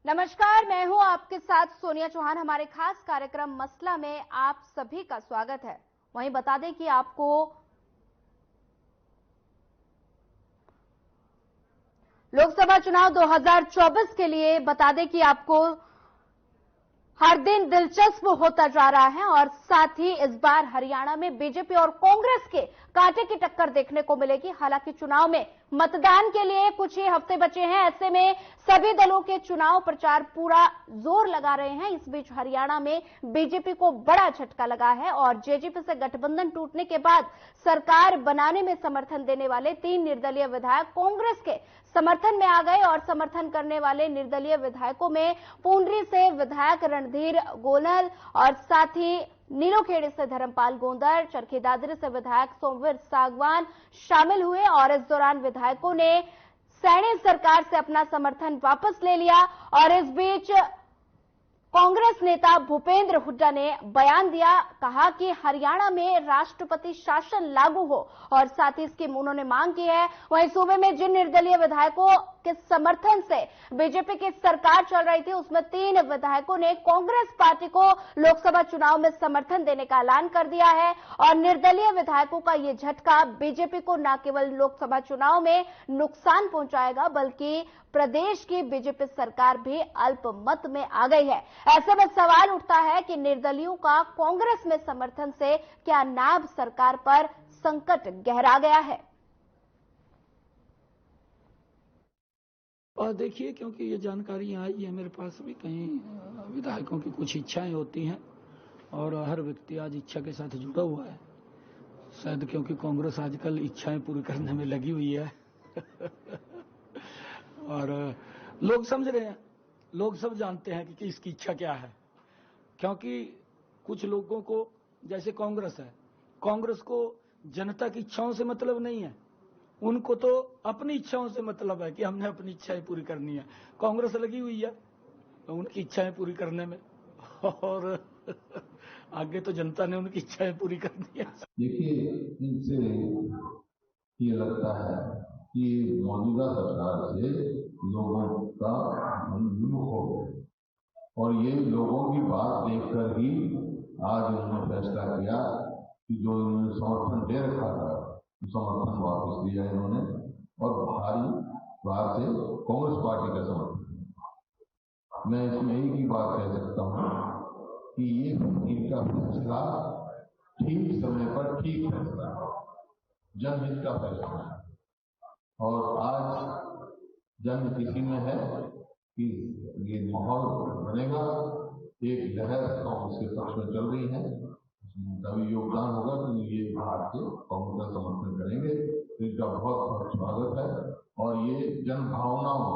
नमस्कार, मैं हूं आपके साथ सोनिया चौहान। हमारे खास कार्यक्रम मसला में आप सभी का स्वागत है। वहीं बता दें कि आपको लोकसभा चुनाव 2024 के लिए बता दें कि आपको हर दिन दिलचस्प होता जा रहा है और साथ ही इस बार हरियाणा में बीजेपी और कांग्रेस के कांटे की टक्कर देखने को मिलेगी। हालांकि चुनाव में मतदान के लिए कुछ ही हफ्ते बचे हैं, ऐसे में सभी दलों के चुनाव प्रचार पूरा जोर लगा रहे हैं। इस बीच हरियाणा में बीजेपी को बड़ा झटका लगा है और जेजेपी से गठबंधन टूटने के बाद सरकार बनाने में समर्थन देने वाले 3 निर्दलीय विधायक कांग्रेस के समर्थन में आ गए और समर्थन करने वाले निर्दलीय विधायकों में पुंडरी से विधायक रणधीर गोयल और साथ ही नीलोखेड़ी से धर्मपाल गोंदर, चरखी दादरी से विधायक सोमवीर सागवान शामिल हुए और इस दौरान विधायकों ने सैनी सरकार से अपना समर्थन वापस ले लिया। और इस बीच कांग्रेस नेता भूपेंद्र हुड्डा ने बयान दिया, कहा कि हरियाणा में राष्ट्रपति शासन लागू हो और साथ ही इसकी उन्होंने मांग की है। वहीं सूबे में जिन निर्दलीय विधायकों के समर्थन से बीजेपी की सरकार चल रही थी, उसमें 3 विधायकों ने कांग्रेस पार्टी को लोकसभा चुनाव में समर्थन देने का ऐलान कर दिया है। और निर्दलीय विधायकों का यह झटका बीजेपी को न केवल लोकसभा चुनाव में नुकसान पहुंचाएगा, बल्कि प्रदेश की बीजेपी सरकार भी अल्पमत में आ गई है। ऐसे में सवाल उठता है कि निर्दलीयों का कांग्रेस में समर्थन से क्या नायब सरकार पर संकट गहरा गया है। और देखिए, क्योंकि ये जानकारी आई है मेरे पास भी, कई विधायकों की कुछ इच्छाएं होती हैं और हर व्यक्ति आज इच्छा के साथ जुड़ा हुआ है। शायद क्योंकि कांग्रेस आजकल इच्छाएं पूरी करने में लगी हुई है और लोग समझ रहे हैं, लोग सब जानते हैं कि किसकी इच्छा क्या है। क्योंकि कुछ लोगों को, जैसे कांग्रेस है, कांग्रेस को जनता की इच्छाओं से मतलब नहीं है, उनको तो अपनी इच्छाओं से मतलब है कि हमने अपनी इच्छाएं पूरी करनी है। कांग्रेस लगी हुई है तो उनकी इच्छाएं पूरी करने में और आगे तो जनता ने उनकी इच्छाएं पूरी करनी है। देखिए, इनसे ये लगता है कि मौजूदा सरकार से लोगों का मन विमुख हो गया और ये लोगों की बात देखकर ही आज उन्होंने फैसला किया कि जो उन्होंने समर्थन दे रखा था, समर्थन वापस लिया इन्होंने और भारी बात से कांग्रेस पार्टी का समर्थन। मैं इसमें एक ही बात कह सकता हूँ कि ये इनका फैसला ठीक समय पर ठीक फैसला है, जनहित का फैसला है। और आज जनहित इसी में है कि ये माहौल बनेगा, एक लहर कांग्रेस के पक्ष में चल रही है, उनका भी योगदान होगा कि ये भारत के कांग्रेस का समर्थन करेंगे। इनका बहुत बहुत स्वागत है और ये जन भावनाओं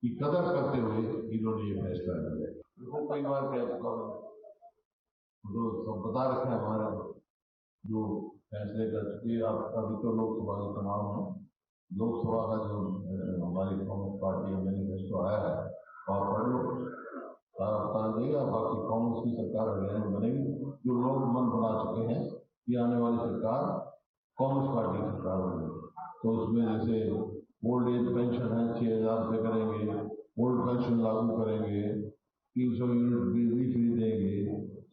की कदर करते हुए इन्होंने ये फैसला लिया। वो कई बार जो सब बता रखे हैं हमारे जो फैसले कर चुके। अब अभी तो लोकसभा का चुनाव है, लोकसभा का जो हमारी कांग्रेस पार्टी का मैनिफेस्टो आया है और पढ़ लो, सारा देगा। बाकी कांग्रेस की सरकार हरियाणा में बनेगी। जो लोग मन बना चुके हैं कि आने वाली सरकार कांग्रेस पार्टी की सरकार बनेगी, तो उसमें जैसे ओल्ड एज पेंशन है 6,000 रुपये करेंगे, ओल्ड पेंशन लागू करेंगे, 300 यूनिट बिजली फ्री देंगे,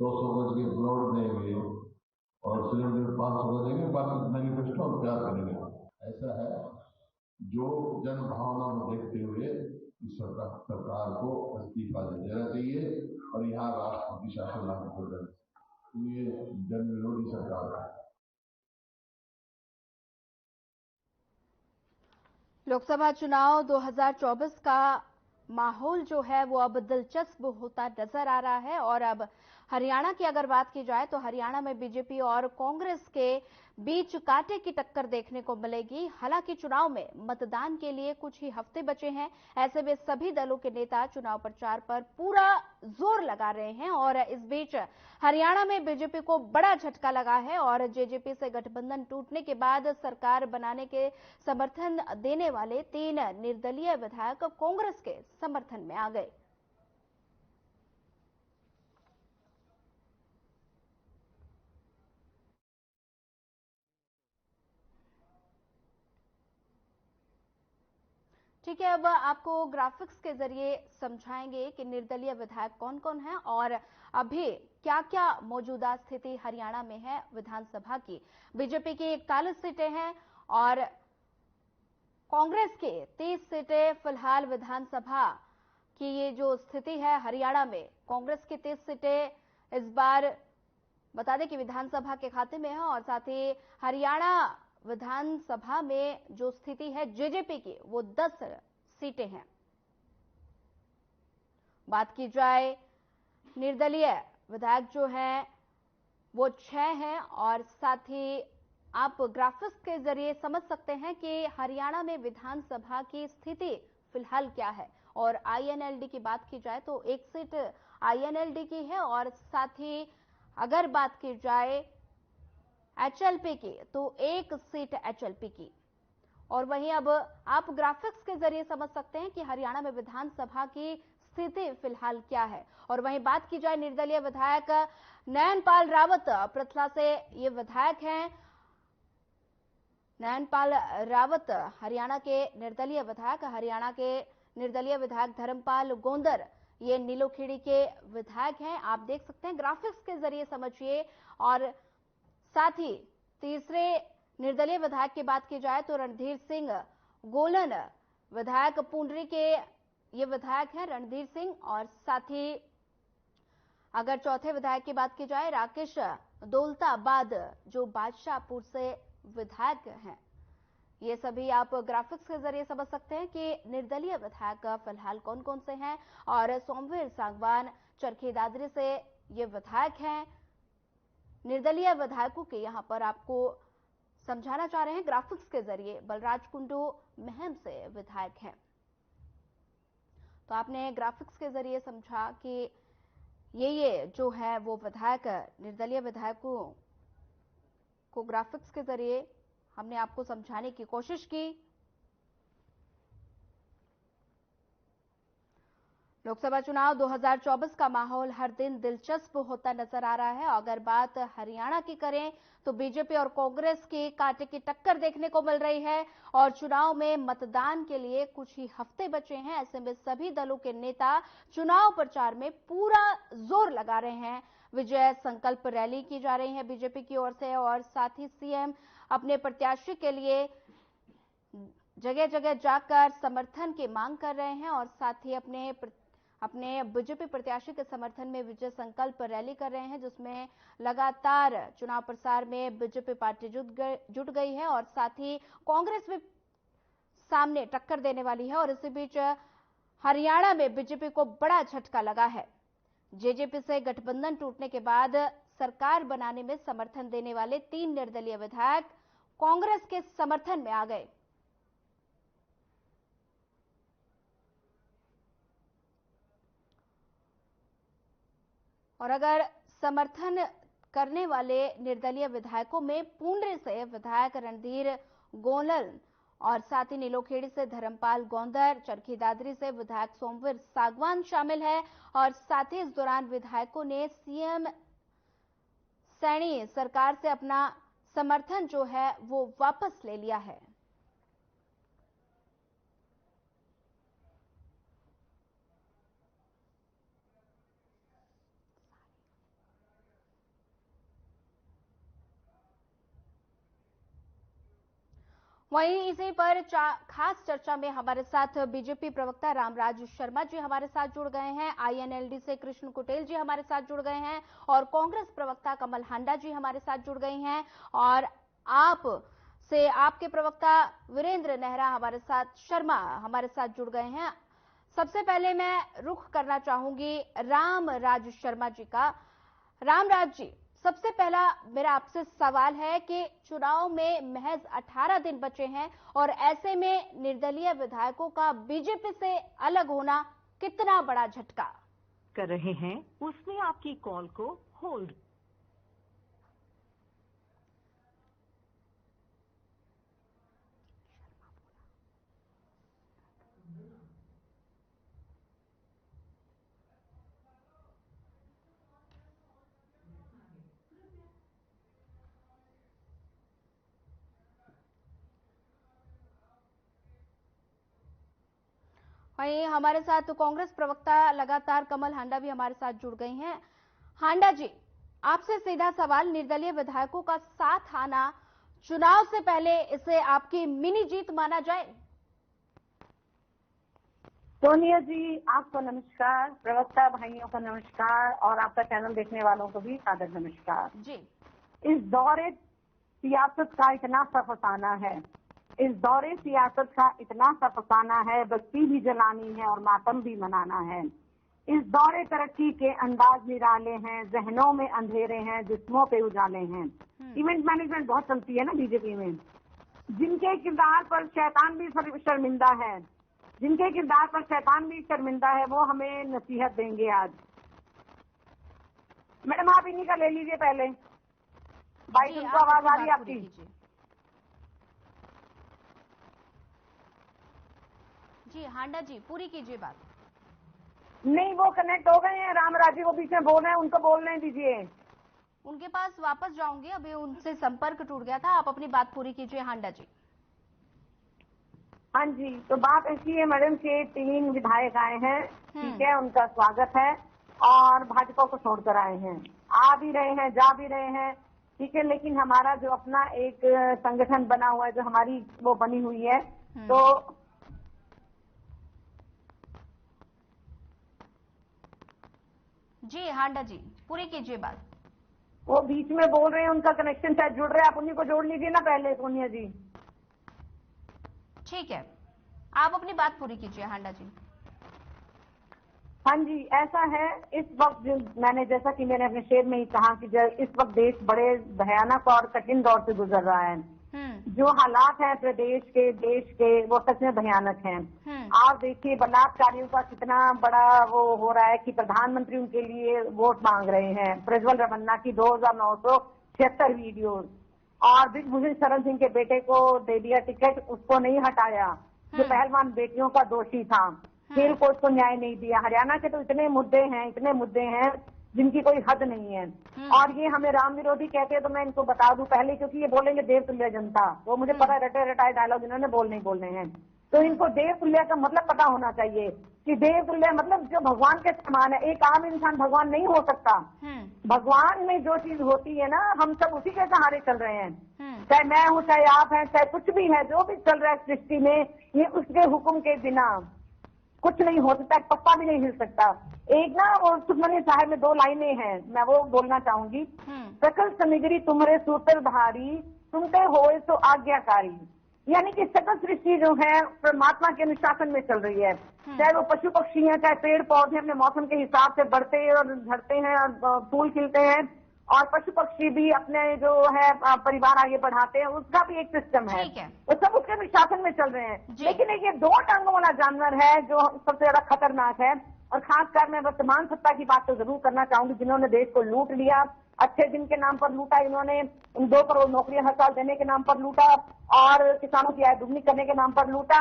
200 गज के प्लॉट देंगे और सिलेंडर 500 का देंगे। बाकी मैनिफेस्टो हम तैयार करेंगे। ऐसा है जो जन भावना को देखते हुए इस सरकार को इस्तीफा दे देना चाहिए और यहाँ राष्ट्रपति शासन लागू कर देना चाहिए। ये जन विरोधी सरकार है। लोकसभा चुनाव 2024 का माहौल जो है वो अब दिलचस्प होता नजर आ रहा है। और अब हरियाणा की अगर बात की जाए तो हरियाणा में बीजेपी और कांग्रेस के बीच कांटे की टक्कर देखने को मिलेगी। हालांकि चुनाव में मतदान के लिए कुछ ही हफ्ते बचे हैं, ऐसे में सभी दलों के नेता चुनाव प्रचार पर पूरा जोर लगा रहे हैं। और इस बीच हरियाणा में बीजेपी को बड़ा झटका लगा है और जेजेपी से गठबंधन टूटने के बाद सरकार बनाने के समर्थन देने वाले 3 निर्दलीय विधायक कांग्रेस के समर्थन में आ गए। ठीक है, अब आपको ग्राफिक्स के जरिए समझाएंगे कि निर्दलीय विधायक कौन कौन हैं और अभी क्या क्या मौजूदा स्थिति हरियाणा में है विधानसभा की। बीजेपी की 41 सीटें हैं और कांग्रेस की 30 सीटें फिलहाल विधानसभा की ये जो स्थिति है हरियाणा में, कांग्रेस की 30 सीटें इस बार बता दें कि विधानसभा के खाते में है और साथ ही हरियाणा विधानसभा में जो स्थिति है जेजेपी की वो 10 सीटें हैं। बात की जाए निर्दलीय विधायक जो हैं वो 6 हैं और साथ ही आप ग्राफिक्स के जरिए समझ सकते हैं कि हरियाणा में विधानसभा की स्थिति फिलहाल क्या है। और आईएनएलडी की बात की जाए तो एक सीट आईएनएलडी की है और साथ ही अगर बात की जाए एचएलपी की तो एक सीट एचएलपी की। और वहीं अब आप ग्राफिक्स के जरिए समझ सकते हैं कि हरियाणा में विधानसभा की स्थिति फिलहाल क्या है। और वहीं बात की जाए निर्दलीय विधायक नयनपाल रावत पृथला से ये विधायक हैं। नयनपाल रावत हरियाणा के निर्दलीय विधायक, हरियाणा के निर्दलीय विधायक धर्मपाल गोंदर ये नीलोखेड़ी के विधायक हैं। आप देख सकते हैं ग्राफिक्स के जरिए समझिए। और साथ ही तीसरे निर्दलीय विधायक की बात की जाए तो रणधीर सिंह गोलन विधायक पुंडरी के ये विधायक हैं रणधीर सिंह। और साथ ही अगर चौथे विधायक की बात की जाए राकेश दौलताबाद जो बादशाहपुर से विधायक हैं। ये सभी आप ग्राफिक्स के जरिए समझ सकते हैं कि निर्दलीय विधायक फिलहाल कौन कौन से हैं। और सोमवीर सांगवान चरखी दादरी से ये विधायक हैं। निर्दलीय विधायकों के यहां पर आपको समझाना चाह रहे हैं ग्राफिक्स के जरिए। बलराज कुंडू महम से विधायक हैं। तो आपने ग्राफिक्स के जरिए समझा कि ये जो है वो विधायक निर्दलीय विधायकों को ग्राफिक्स के जरिए हमने आपको समझाने की कोशिश की। लोकसभा चुनाव 2024 का माहौल हर दिन दिलचस्प होता नजर आ रहा है। अगर बात हरियाणा की करें तो बीजेपी और कांग्रेस की कांटे की टक्कर देखने को मिल रही है और चुनाव में मतदान के लिए कुछ ही हफ्ते बचे हैं। ऐसे में सभी दलों के नेता चुनाव प्रचार में पूरा जोर लगा रहे हैं। विजय संकल्प रैली की जा रही है बीजेपी की ओर से और साथ ही सीएम अपने प्रत्याशी के लिए जगह जगह जाकर समर्थन की मांग कर रहे हैं और साथ ही अपने बीजेपी प्रत्याशी के समर्थन में विजय संकल्प रैली कर रहे हैं, जिसमें लगातार चुनाव प्रचार में बीजेपी पार्टी जुट गई है और साथ ही कांग्रेस भी सामने टक्कर देने वाली है। और इसी बीच हरियाणा में बीजेपी को बड़ा झटका लगा है। जेजेपी से गठबंधन टूटने के बाद सरकार बनाने में समर्थन देने वाले 3 निर्दलीय विधायक कांग्रेस के समर्थन में आ गए। और अगर समर्थन करने वाले निर्दलीय विधायकों में पुंडरी से विधायक रणधीर गोलन और साथ ही नीलोखेड़ी से धर्मपाल गोंदर, चरखी दादरी से विधायक सोमवीर सांगवान शामिल है। और साथ ही इस दौरान विधायकों ने सीएम सैनी सरकार से अपना समर्थन जो है वो वापस ले लिया है। वहीं इसी पर खास चर्चा में हमारे साथ बीजेपी प्रवक्ता रामराज शर्मा जी हमारे साथ जुड़ गए हैं। आईएनएलडी से कृष्ण कुटेल जी हमारे साथ जुड़ गए हैं और कांग्रेस प्रवक्ता कमल हांडा जी हमारे साथ जुड़ गई हैं। और आपके प्रवक्ता वीरेंद्र नेहरा शर्मा हमारे साथ जुड़ गए हैं। सबसे पहले मैं रुख करना चाहूंगी रामराज शर्मा जी का। रामराज जी, सबसे पहला मेरा आपसे सवाल है कि चुनाव में महज 18 दिन बचे हैं और ऐसे में निर्दलीय विधायकों का बीजेपी से अलग होना कितना बड़ा झटका कर रहे हैं। उसने आपकी कॉल को होल्ड वहीं हमारे साथ कांग्रेस प्रवक्ता लगातार कमल हांडा भी हमारे साथ जुड़ गई हैं। हांडा जी, आपसे सीधा सवाल, निर्दलीय विधायकों का साथ आना चुनाव से पहले इसे आपकी मिनी जीत माना जाए? सोनिया जी, आपको नमस्कार, प्रवक्ता भाइयों को नमस्कार और आपका चैनल देखने वालों को भी सादर नमस्कार जी। इस दौरे सियासत का इतना सफसाना है, इस दौरे सियासत का इतना सफसाना है, बत्ती भी जलानी है और मातम भी मनाना है। इस दौरे तरक्की के अंदाज निराले हैं, जहनों में अंधेरे हैं, जिस्मों पे उजाले हैं। इवेंट मैनेजमेंट बहुत चलती है ना बीजेपी में। जिनके किरदार पर शैतान भी शर्मिंदा है, जिनके किरदार पर शैतान भी शर्मिंदा है, वो हमें नसीहत देंगे आज। मैडम आप इन्हीं का ले लीजिए पहले, भाई तुमको आवाज आ रही है आपकी? जी हांडा जी, पूरी कीजिए बात। नहीं, वो कनेक्ट हो गए हैं, रामराज जी वो बीच में बोल रहे हैं, उनको बोलने दीजिए। उनके पास वापस जाऊंगी, अभी उनसे संपर्क टूट गया था। आप अपनी बात पूरी कीजिए हांडा जी। हाँ जी, तो बात ऐसी है मैडम के 3 विधायक आए हैं, ठीक है, उनका स्वागत है और भाजपा को छोड़कर आए हैं। आ भी रहे हैं, जा भी रहे हैं, ठीक है, लेकिन हमारा जो अपना एक संगठन बना हुआ है, जो हमारी वो बनी हुई है, तो जी हांडा जी, पूरी कीजिए बात। वो बीच में बोल रहे हैं, उनका कनेक्शन शायद जुड़ रहा है, आप उन्हीं को जोड़ लीजिए ना पहले, सोनिया जी। ठीक है, आप अपनी बात पूरी कीजिए हांडा जी। हाँ जी, ऐसा है इस वक्त, मैंने जैसा कि मैंने अपने शेर में ही कहा कि इस वक्त देश बड़े भयानक और कठिन दौर से गुजर रहा है। जो हालात हैं प्रदेश के, देश के, वो सच में भयानक हैं। आप देखिए बलात्कारियों का कितना बड़ा वो हो रहा है कि प्रधानमंत्री उनके लिए वोट मांग रहे हैं। प्रज्वल रमन्ना की 2976 वीडियो, और दिग्विजय शरण सिंह के बेटे को दे दिया टिकट, उसको नहीं हटाया, जो पहलवान बेटियों का दोषी था। खेल कोच को न्याय नहीं दिया। हरियाणा के तो इतने मुद्दे हैं जिनकी कोई हद नहीं है। और ये हमें राम विरोधी कहते हैं, तो मैं इनको बता दूं पहले, क्योंकि ये बोलेंगे देवतुल्य जनता, वो मुझे पता है रटे रटाए डायलॉग इन्होंने बोलने हैं। तो इनको देवतुल्य का मतलब पता होना चाहिए कि देवतुल्य मतलब जो भगवान के समान है। एक आम इंसान भगवान नहीं हो सकता। भगवान में जो चीज होती है ना, हम सब उसी के सहारे चल रहे हैं। चाहे मैं हूँ, चाहे आप हैं, चाहे कुछ भी है, जो भी चल रहा है सृष्टि में, ये उसके हुक्म के बिना कुछ नहीं हो सकता, पत्ता भी नहीं हिल सकता। एक ना वो सुखमनी साहब में 2 लाइनें हैं, मैं वो बोलना चाहूंगी। सकल समिगरी तुम्हारे सूत्रधारी, सुनते होए तो आज्ञाकारी। यानी कि सकल सृष्टि जो है परमात्मा के अनुशासन में चल रही है। चाहे वो पशु पक्षी हैं, चाहे पेड़ पौधे अपने मौसम के हिसाब से बढ़ते और झड़ते हैं और फूल खिलते हैं, और पशु पक्षी भी अपने जो है परिवार आगे बढ़ाते हैं, उसका भी एक सिस्टम है। वो सब उसके अनुशासन में चल रहे हैं। लेकिन एक ये 2 टांगों वाला जानवर है जो सबसे ज्यादा खतरनाक है। और खासकर मैं वर्तमान सत्ता की बात तो जरूर करना चाहूंगी, जिन्होंने देश को लूट लिया। अच्छे दिन के नाम पर लूटा इन्होंने, 2 करोड़ नौकरियां हर साल देने के नाम पर लूटा, और किसानों की आय दुगनी करने के नाम पर लूटा,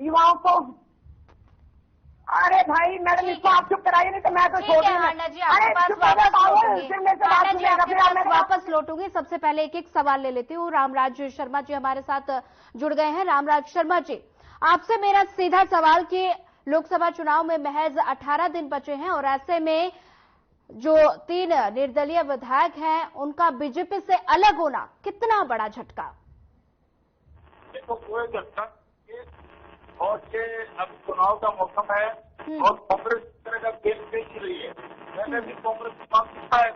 युवाओं को। अरे भाई मैडम, इसको आप चुप कराइए, नहीं तो मैं तो छोड़ वापस लौटूंगी। सबसे पहले एक सवाल ले लेती हूँ। रामराज शर्मा जी हमारे साथ जुड़ गए हैं। रामराज शर्मा जी, आपसे मेरा सीधा सवाल कि लोकसभा चुनाव में महज 18 दिन बचे हैं, और ऐसे में जो 3 निर्दलीय विधायक हैं, उनका बीजेपी से अलग होना कितना बड़ा झटका? देखो, कोई झटका, और ये अब चुनाव का मौसम है और कांग्रेस इस तरह का खेल खेल रही है। मैंने भी कांग्रेस की बात सुना है,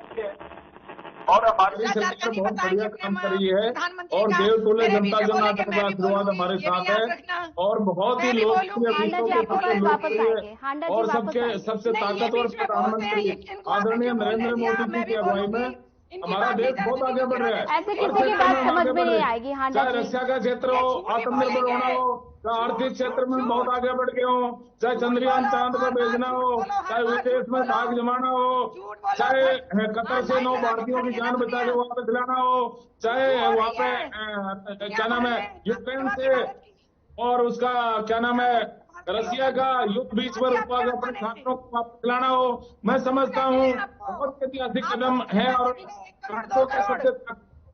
और हमारी सरकार बहुत बढ़िया काम कर रही है, और देवतुल्य जनता जनार्दन का आशीर्वाद हमारे साथ है, और बहुत ही लोकप्रिय और सबसे ताकतवर प्रधानमंत्री आदरणीय नरेंद्र मोदी जी की अगुवाई में हमारा देश बहुत आगे बढ़ रहा है। ऐसे किसी की बात समझ में नहीं आएगी। चाहे रक्षा का क्षेत्र हो, आत्मनिर्भर होना हो, चाहे आर्थिक क्षेत्र में बहुत आगे बढ़ गए हो, चाहे चंद्रयान चांद पर भेजना हो, चाहे विदेश में भाग जमाना हो, चाहे कतर से 9 भारतीयों की जान बचा के वापस लाना हो, चाहे वहाँ पे क्या नाम है यूक्रेन से और उसका क्या नाम है रसिया का युद्ध बीच पर रुकवा के अपने छात्रों को वापस लाना हो। मैं समझता हूँ बहुत ऐतिहासिक कदम है, और भारत के सबसे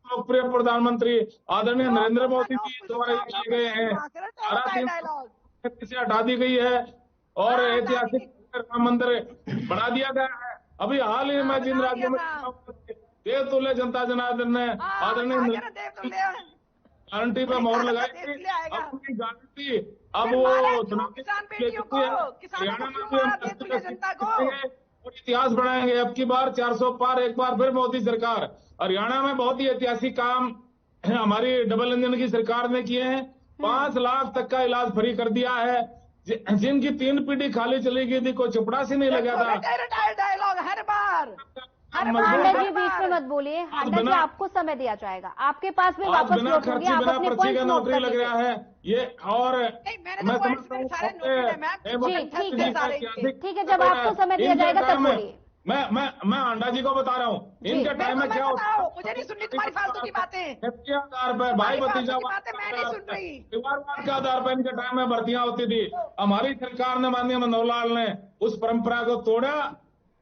लोकप्रिय प्रधानमंत्री आदरणीय नरेंद्र मोदी जी द्वारा किए गए हैं। 18 दिन से हटा दी गई है। और ऐतिहासिक राम मंदिर बना दिया गया है। अभी हाल ही में जिन राज्यों में देवतुल्य जनता जनार्दन ने आदरणीय गारंटी पे मोहर लगाई थी, अब उनकी गारंटी अब वो हरियाणा में भी और इतिहास बनाएंगे। अब की बार 400 पार, एक बार फिर मोदी सरकार। हरियाणा में बहुत ही ऐतिहासिक काम हमारी डबल इंजन की सरकार ने किए हैं। 5 लाख तक का इलाज फ्री कर दिया है। जिनकी 3 पीढ़ी खाली चली गई थी, कोई चपड़ा से नहीं लगा था। डायलॉग हर बार हांडा जी बीच में मत बोलिए। हांडा जी आपको समय दिया जाएगा, आपके पास भी वापस लौटूंगी। आप अपने पॉइंट नोट कर लग रहा है ये। और मैं समझता हूँ ठीक है, जब आपको समय दिया जाएगा तब बोलिए। मैं हांडा जी को बता रहा हूँ, इनके टाइम में क्या होता है, मुझे नहीं सुननी तुम्हारी फालतू की बातें। के आधार पर भाई भतीजा परिवारवाद के आधार पर इनके टाइम में भर्तियां होती थी। हमारी सरकार ने, माननीय मनोहर लाल ने उस परंपरा को तोड़ा।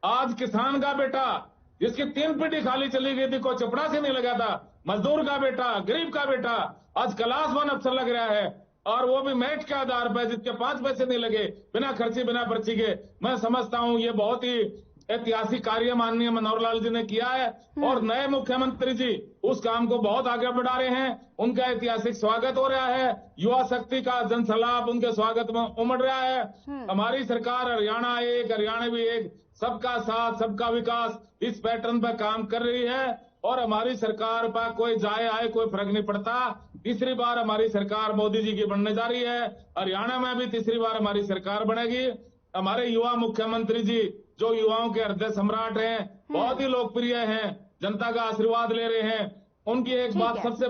आज किसान का बेटा जिसकी 3 पीढ़ी खाली चली गई थी, कोई चपड़ा से नहीं लगा था, मजदूर का बेटा, गरीब का बेटा आज क्लास 1 अफसर लग रहा है, और वो भी मेरिट के आधार पर, जिसके 5 पैसे नहीं लगे, बिना खर्ची बिना पर्ची के। मैं समझता हूं ये बहुत ही ऐतिहासिक कार्य माननीय मनोहर लाल जी ने किया है, और नए मुख्यमंत्री जी उस काम को बहुत आगे बढ़ा रहे हैं। उनका ऐतिहासिक स्वागत हो रहा है। युवा शक्ति का जनसलाप उनके स्वागत में उमड़ रहा है। हमारी सरकार हरियाणा एक, हरियाणा भी एक, सबका साथ सबका विकास, इस पैटर्न पर काम कर रही है। और हमारी सरकार पर कोई जाए आए कोई फर्क नहीं पड़ता। तीसरी बार हमारी सरकार मोदी जी की बनने जा रही है। हरियाणा में भी तीसरी बार हमारी सरकार बनेगी। हमारे युवा मुख्यमंत्री जी जो युवाओं के हृदय सम्राट हैं, बहुत ही लोकप्रिय हैं, जनता का आशीर्वाद ले रहे हैं। उनकी एक बात सबसे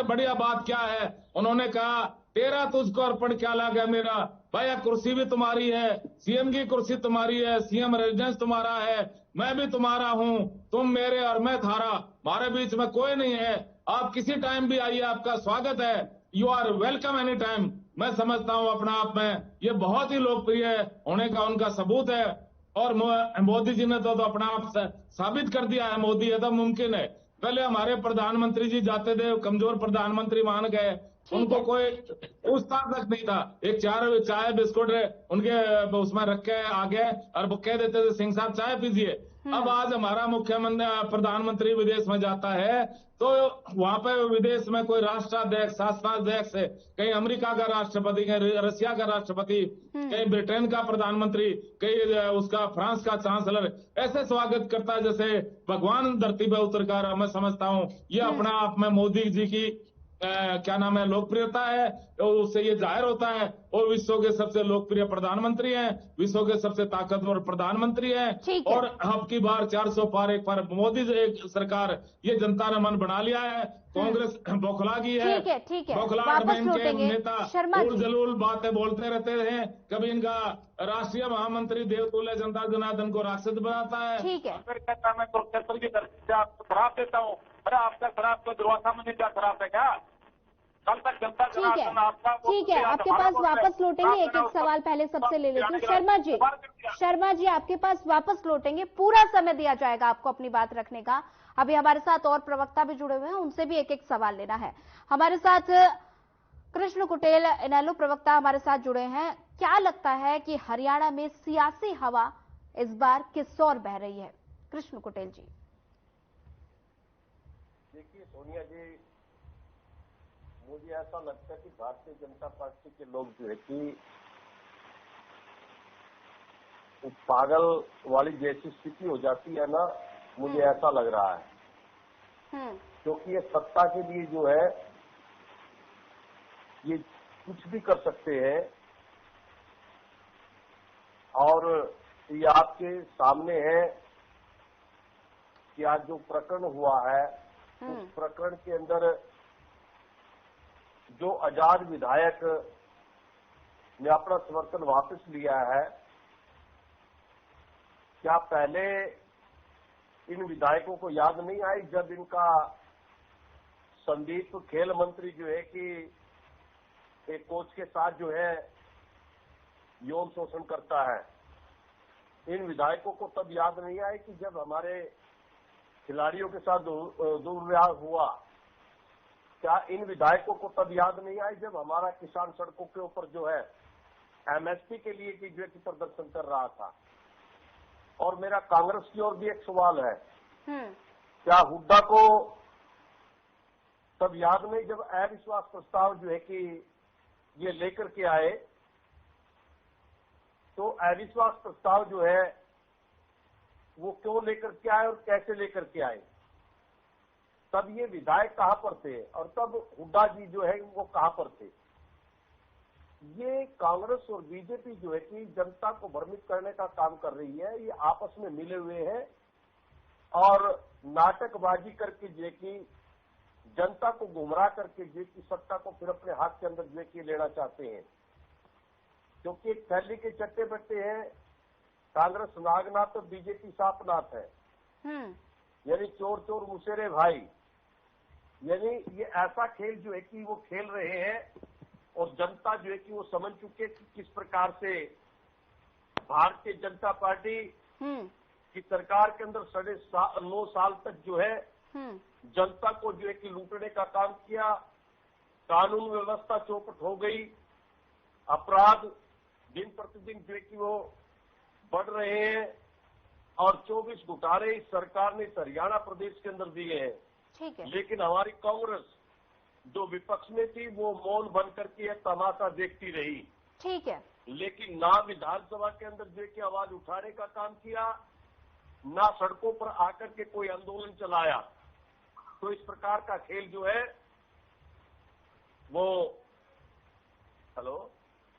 बढ़िया बात क्या है, उन्होंने कहा तेरा तुझको अर्पण क्या लागा मेरा। भैया कुर्सी भी तुम्हारी है, सीएम की कुर्सी तुम्हारी है, सीएम रेजिडेंस तुम्हारा है, मैं भी तुम्हारा हूं, तुम मेरे और मैं थारा, हमारे बीच में कोई नहीं है। आप किसी टाइम भी आइए, आपका स्वागत है, you are welcome any time. मैं समझता हूं अपना आप में ये बहुत ही लोकप्रिय होने का उनका सबूत है। और मोदी जी ने तो अपना आप साबित कर दिया है, मोदी है तो मुमकिन है। पहले हमारे प्रधानमंत्री जी जाते थे, कमजोर प्रधानमंत्री मान गए, उनको कोई पूछताछ तक नहीं था। एक चाय बिस्कुट उनके उसमें रख के आ गए और वो कह देते थे सिंह साहब चाय पीजिए। अब आज हमारा मुख्यमंत्री प्रधानमंत्री विदेश में जाता है तो वहां पे विदेश में कोई राष्ट्राध्यक्ष, शासनाध्यक्ष, कहीं अमेरिका का राष्ट्रपति, कहीं रशिया का राष्ट्रपति, कहीं ब्रिटेन का प्रधानमंत्री, कहीं उसका फ्रांस का चांसलर, ऐसे स्वागत करता है जैसे भगवान धरती पर उतरकर। मैं समझता हूँ ये अपना आप में मोदी जी की क्या नाम है लोकप्रियता है, और उससे ये जाहिर होता है वो विश्व के सबसे लोकप्रिय प्रधानमंत्री हैं, विश्व के सबसे ताकतवर प्रधानमंत्री हैं। और अब की बार 400 पार एक बार मोदी एक सरकार, ये जनता ने मन बना लिया है। कांग्रेस बौखला गई है, बौखलाहट में इनके नेता जलूल बातें बोलते रहते हैं। कभी इनका राष्ट्रीय महामंत्री देवतुल्य जनता जनार्दन को राक्षस बनाता है। मैं प्रोफेसर की तरफ से आपको शराब देता हूँ। अरे आपका शराब को दुर्वासा में क्या शराब है क्या? कल तक जनता जनार्दन आपका ठीक है, आपके पास वापस लौटेंगे। एक सवाल पहले सबसे ले लेती हूँ। शर्मा जी आपके पास वापस लौटेंगे, पूरा समय दिया जाएगा आपको अपनी बात रखने का। अभी हमारे साथ और प्रवक्ता भी जुड़े हुए हैं, उनसे भी एक एक सवाल लेना है। हमारे साथ कृष्ण कुटेल इनेलो प्रवक्ता हमारे साथ जुड़े हैं। क्या लगता है कि हरियाणा में सियासी हवा इस बार किस ओर बह रही है? कृष्ण कुटेल जी। देखिए सोनिया जी, मुझे ऐसा लगता है कि भारतीय जनता पार्टी के लोग जो है कि पागल वाली जैसी स्थिति हो जाती है ना, मुझे ऐसा लग रहा है। क्योंकि ये सत्ता के लिए जो है ये कुछ भी कर सकते हैं। और ये आपके सामने है कि आज जो प्रकरण हुआ है उस प्रकरण के अंदर जो आजाद विधायक ने अपना समर्थन वापस लिया है, क्या पहले इन विधायकों को याद नहीं आई जब इनका संदीप खेल मंत्री जो है कि एक कोच के साथ जो है यौन शोषण करता है? इन विधायकों को तब याद नहीं आई कि जब हमारे खिलाड़ियों के साथ दुर्व्यवहार हुआ? क्या इन विधायकों को तब याद नहीं आई जब हमारा किसान सड़कों के ऊपर जो है एमएसपी के लिए की जो है कि प्रदर्शन कर रहा था। और मेरा कांग्रेस की ओर भी एक सवाल है, क्या हुड्डा को तब याद नहीं जब अविश्वास प्रस्ताव जो है कि ये लेकर के आए, तो अविश्वास प्रस्ताव जो है वो क्यों लेकर के आए और कैसे लेकर के आए, तब ये विधायक कहां पर थे और तब हुड्डा जी जो है वो कहां पर थे। ये कांग्रेस और बीजेपी जो है कि जनता को भ्रमित करने का काम कर रही है। ये आपस में मिले हुए हैं और नाटकबाजी करके जो है कि जनता को गुमराह करके जो की सत्ता को फिर अपने हाथ के अंदर जो है कि लेना चाहते हैं, क्योंकि एक थैली के चट्टे बट्टे हैं। कांग्रेस नागनाथ और बीजेपी सांपनाथ है, यानी चोर चोर मुसेरे भाई। यानी ये ऐसा खेल जो है कि वो खेल रहे हैं और जनता जो है कि वो समझ चुके कि किस प्रकार से भारतीय जनता पार्टी की सरकार के अंदर 9.5 साल तक जो है जनता को जो है कि लूटने का काम किया। कानून व्यवस्था चौपट हो गई, अपराध दिन प्रतिदिन जो है कि वो बढ़ रहे हैं और 24 घोटाले इस सरकार ने हरियाणा प्रदेश के अंदर दिए हैं। ठीक है। लेकिन हमारी कांग्रेस जो विपक्ष में थी वो मौन बन करके यह तमाशा देखती रही। ठीक है। लेकिन ना विधानसभा के अंदर जो है कि आवाज उठाने का काम किया, ना सड़कों पर आकर के कोई आंदोलन चलाया। तो इस प्रकार का खेल जो है वो हेलो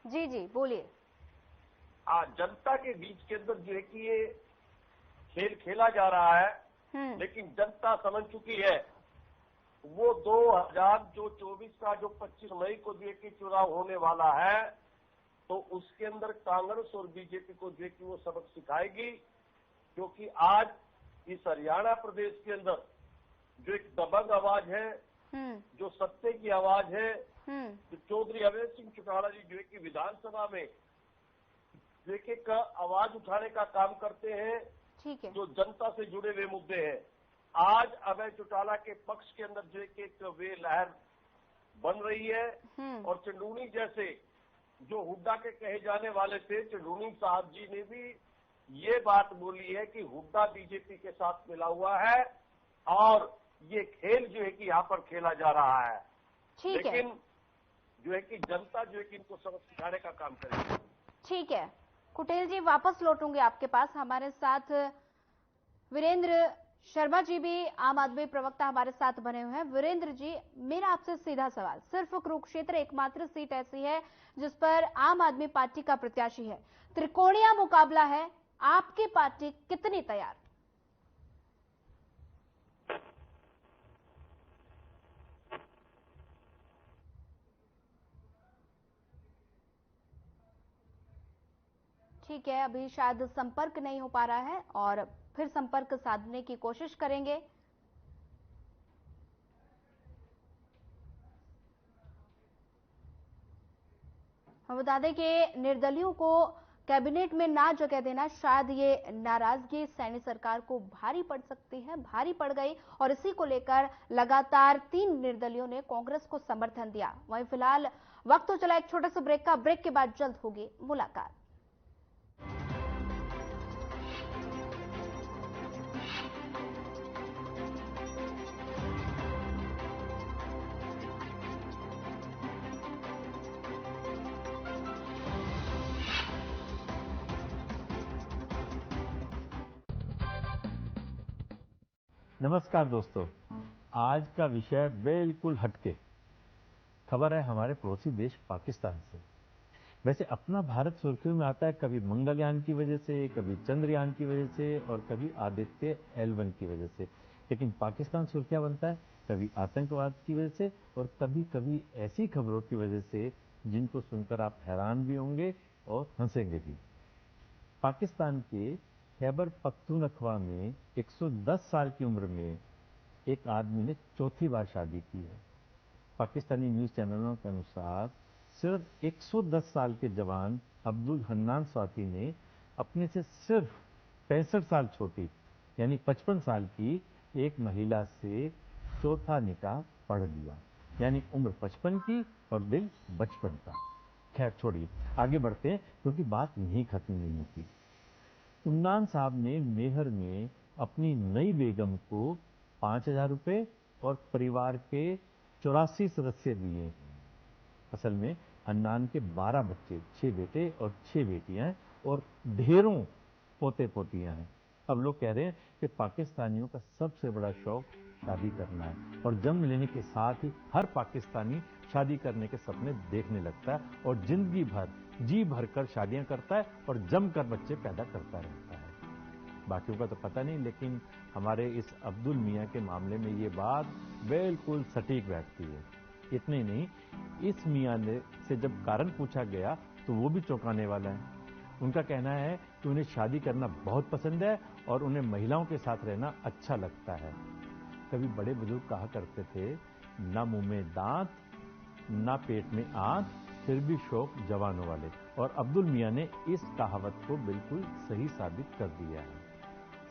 जी जी बोलिए। जनता के बीच के अंदर जो है कि ये खेल खेला जा रहा है, लेकिन जनता समझ चुकी है। वो 2024 का जो 25 मई को जो है कि चुनाव होने वाला है, तो उसके अंदर कांग्रेस और बीजेपी को जो है कि वो सबक सिखाएगी। क्योंकि आज इस हरियाणा प्रदेश के अंदर जो एक दबंग आवाज है, जो सत्य की आवाज है, तो चौधरी अवैध सिंह चौटाला जी जो है कि विधानसभा में जो एक आवाज उठाने का काम करते हैं। ठीक है। जो जनता से जुड़े हुए मुद्दे हैं, आज अभय चौटाला के पक्ष के अंदर जो एक वे लहर बन रही है। और चंदूनी जैसे जो हुड्डा के कहे जाने वाले थे, चंदूनी साहब जी ने भी ये बात बोली है कि हुड्डा बीजेपी के साथ मिला हुआ है और ये खेल जो है कि यहाँ पर खेला जा रहा है। लेकिन जो है कि जनता जो है कि इनको सबक सिखाने का काम करेगी। ठीक है कुटेल जी, वापस लौटूंगे आपके पास। हमारे साथ वीरेंद्र शर्मा जी भी आम आदमी प्रवक्ता हमारे साथ बने हुए हैं। वीरेंद्र जी, मेरा आपसे सीधा सवाल, सिर्फ कुरुक्षेत्र एकमात्र सीट ऐसी है जिस पर आम आदमी पार्टी का प्रत्याशी है, त्रिकोणीय मुकाबला है, आपकी पार्टी कितनी तैयार? ठीक है, अभी शायद संपर्क नहीं हो पा रहा है और फिर संपर्क साधने की कोशिश करेंगे। हम बता दें कि निर्दलियों को कैबिनेट में ना जगह देना, शायद ये नाराजगी सैनी सरकार को भारी पड़ सकती है, भारी पड़ गई और इसी को लेकर लगातार 3 निर्दलियों ने कांग्रेस को समर्थन दिया। वहीं फिलहाल वक्त तो चला एक छोटे से ब्रेक का, ब्रेक के बाद जल्द होगी मुलाकात। नमस्कार दोस्तों, आज का विषय बिल्कुल हटके खबर है हमारे पड़ोसी देश पाकिस्तान से। वैसे अपना भारत सुर्खियों में आता है कभी मंगलयान की वजह से, कभी चंद्रयान की वजह से और कभी आदित्य L1 की वजह से, लेकिन पाकिस्तान सुर्खियां बनता है कभी आतंकवाद की वजह से और कभी कभी ऐसी खबरों की वजह से जिनको सुनकर आप हैरान भी होंगे और हंसेंगे भी। पाकिस्तान के खैबर पख्तूनख्वा में 110 साल की उम्र में एक आदमी ने चौथी बार शादी की है। पाकिस्तानी न्यूज़ चैनलों के अनुसार सिर्फ 110 साल के जवान अब्दुल हन्नान स्वाति ने अपने से सिर्फ 65 साल छोटी यानी 55 साल की एक महिला से चौथा निकाह पढ़ लिया, यानी उम्र 55 की और दिल बचपन का। खैर छोड़िए, आगे बढ़ते हैं क्योंकि बात यहीं खत्म नहीं होती। इमरान साहब ने मेहर में अपनी नई बेगम को 5,000 रुपये और परिवार के 84 सदस्य दिए। असल में अन्नान के 12 बच्चे, 6 बेटे और 6 बेटियां हैं और ढेरों पोते पोतियां हैं। अब लोग कह रहे हैं कि पाकिस्तानियों का सबसे बड़ा शौक शादी करना है और जन्म लेने के साथ ही हर पाकिस्तानी शादी करने के सपने देखने लगता है और जिंदगी भर जी भरकर शादियां करता है और जमकर बच्चे पैदा करता रहता है। बाकियों का तो पता नहीं, लेकिन हमारे इस अब्दुल मियां के मामले में ये बात बिल्कुल सटीक बैठती है। इतने ही नहीं, इस मियां से जब कारण पूछा गया तो वो भी चौंकाने वाला है। उनका कहना है कि उन्हें शादी करना बहुत पसंद है और उन्हें महिलाओं के साथ रहना अच्छा लगता है। कभी बड़े बुजुर्ग कहा करते थे, ना मुंह में दांत ना पेट में आंत, फिर भी शौक जवानों वाले। और अब्दुल मियां ने इस कहावत को बिल्कुल सही साबित कर दिया है।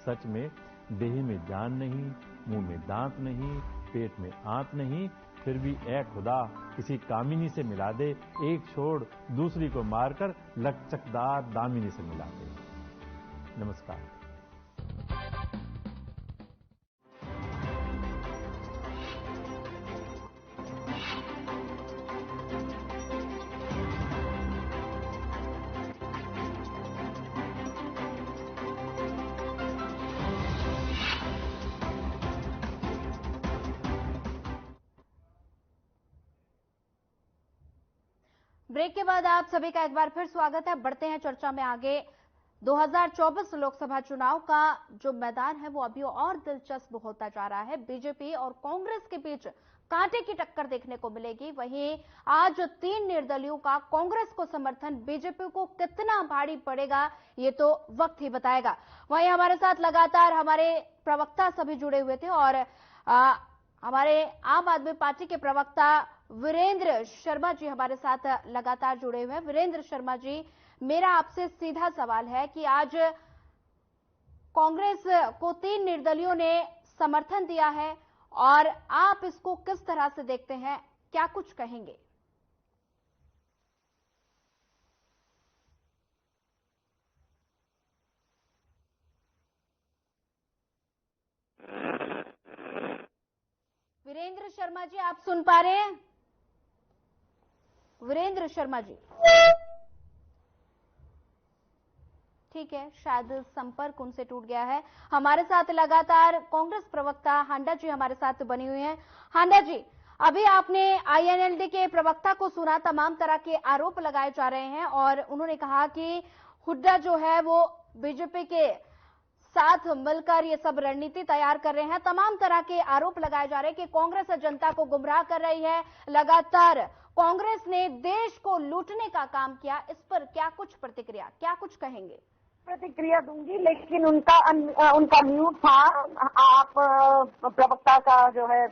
सच में देह में जान नहीं, मुंह में दांत नहीं, पेट में आंत नहीं, फिर भी ए खुदा किसी कामिनी से मिला दे, एक छोड़ दूसरी को मारकर लचकदार दामिनी से मिला दे। नमस्कार। ब्रेक के बाद आप सभी का एक बार फिर स्वागत है। बढ़ते हैं चर्चा में आगे। 2024 लोकसभा चुनाव का जो मैदान है वो अभी और दिलचस्प होता जा रहा है। बीजेपी और कांग्रेस के बीच कांटे की टक्कर देखने को मिलेगी। वहीं आज 3 निर्दलियों का कांग्रेस को समर्थन बीजेपी को कितना भारी पड़ेगा ये तो वक्त ही बताएगा। वहीं हमारे साथ लगातार हमारे प्रवक्ता सभी जुड़े हुए थे और हमारे आम आदमी पार्टी के प्रवक्ता वीरेंद्र शर्मा जी हमारे साथ लगातार जुड़े हुए हैं। वीरेंद्र शर्मा जी, मेरा आपसे सीधा सवाल है कि आज कांग्रेस को 3 निर्दलियों ने समर्थन दिया है और आप इसको किस तरह से देखते हैं, क्या कुछ कहेंगे? वीरेंद्र शर्मा जी, आप सुन पा रहे हैं? वीरेंद्र शर्मा जी, ठीक है, शायद संपर्क उनसे टूट गया है। हमारे साथ लगातार कांग्रेस प्रवक्ता हांडा जी हमारे साथ बनी हुई हैं। हांडा जी, अभी आपने आईएनएलडी के प्रवक्ता को सुना, तमाम तरह के आरोप लगाए जा रहे हैं और उन्होंने कहा कि हुड्डा जो है वो बीजेपी के साथ मिलकर ये सब रणनीति तैयार कर रहे हैं। तमाम तरह के आरोप लगाए जा रहे हैं कि कांग्रेस जनता को गुमराह कर रही है। लगातार कांग्रेस ने देश को लूटने का काम किया। इस पर क्या कुछ प्रतिक्रिया, क्या कुछ कहेंगे? प्रतिक्रिया दूंगी, लेकिन उनका म्यूट था। आप प्रवक्ता का जो है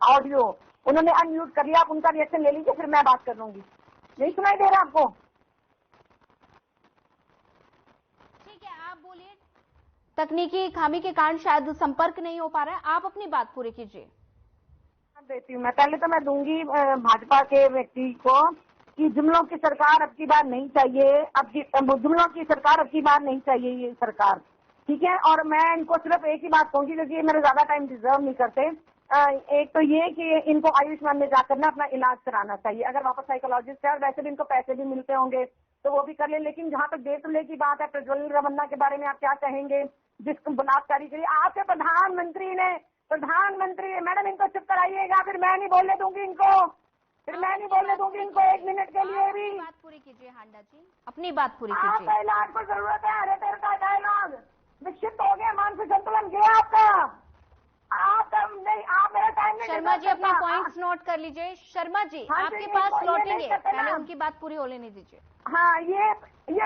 ऑडियो उन्होंने अनम्यूट कर लिया। आप उनका रिएक्शन ले लीजिए, फिर मैं बात कर लूंगी। नहीं सुनाई दे रहा आपको? ठीक है, आप बोलिए। तकनीकी खामी के कारण शायद संपर्क नहीं हो पा रहा है, आप अपनी बात पूरी कीजिए। देती हूँ मैं। पहले तो मैं दूंगी भाजपा के व्यक्ति को कि जुमलों की सरकार अब की बार नहीं चाहिए। जुमलों की सरकार अब की बार नहीं चाहिए ये सरकार, ठीक है। और मैं इनको सिर्फ एक ही बात कहूंगी, क्योंकि ये मेरे ज्यादा टाइम डिजर्व नहीं करते। एक तो ये कि इनको आयुष्मान में जाकर ना अपना इलाज कराना चाहिए। अगर वापस साइकोलॉजिस्ट है और वैसे भी इनको पैसे भी मिलते होंगे तो वो भी कर ले। लेकिन जहाँ तक देशले की बात है, प्रज्वल रमन्ना के बारे में आप क्या कहेंगे, जिसको बलात्कारी करी आपके प्रधानमंत्री ने? मैडम इनको चुप कराइएगा, फिर मैं नहीं बोलने दूंगी इनको, एक मिनट के लिए भी। बात पूरी कीजिए हांडा जी, अपनी बात पूरी कीजिए। आपका इलाज को जरूरत है। अरे तेरे का डायलॉग विक्षिप्त हो गया, मानसिक संतुलन गया आपका। आप मेरा टाइम नहीं। शर्मा जी, अपने पॉइंट्स नोट कर लीजिए। शर्मा जी, आपके पास लौटेंगे, पहले उनकी बात पूरी होने नहीं दीजिए। हाँ, ये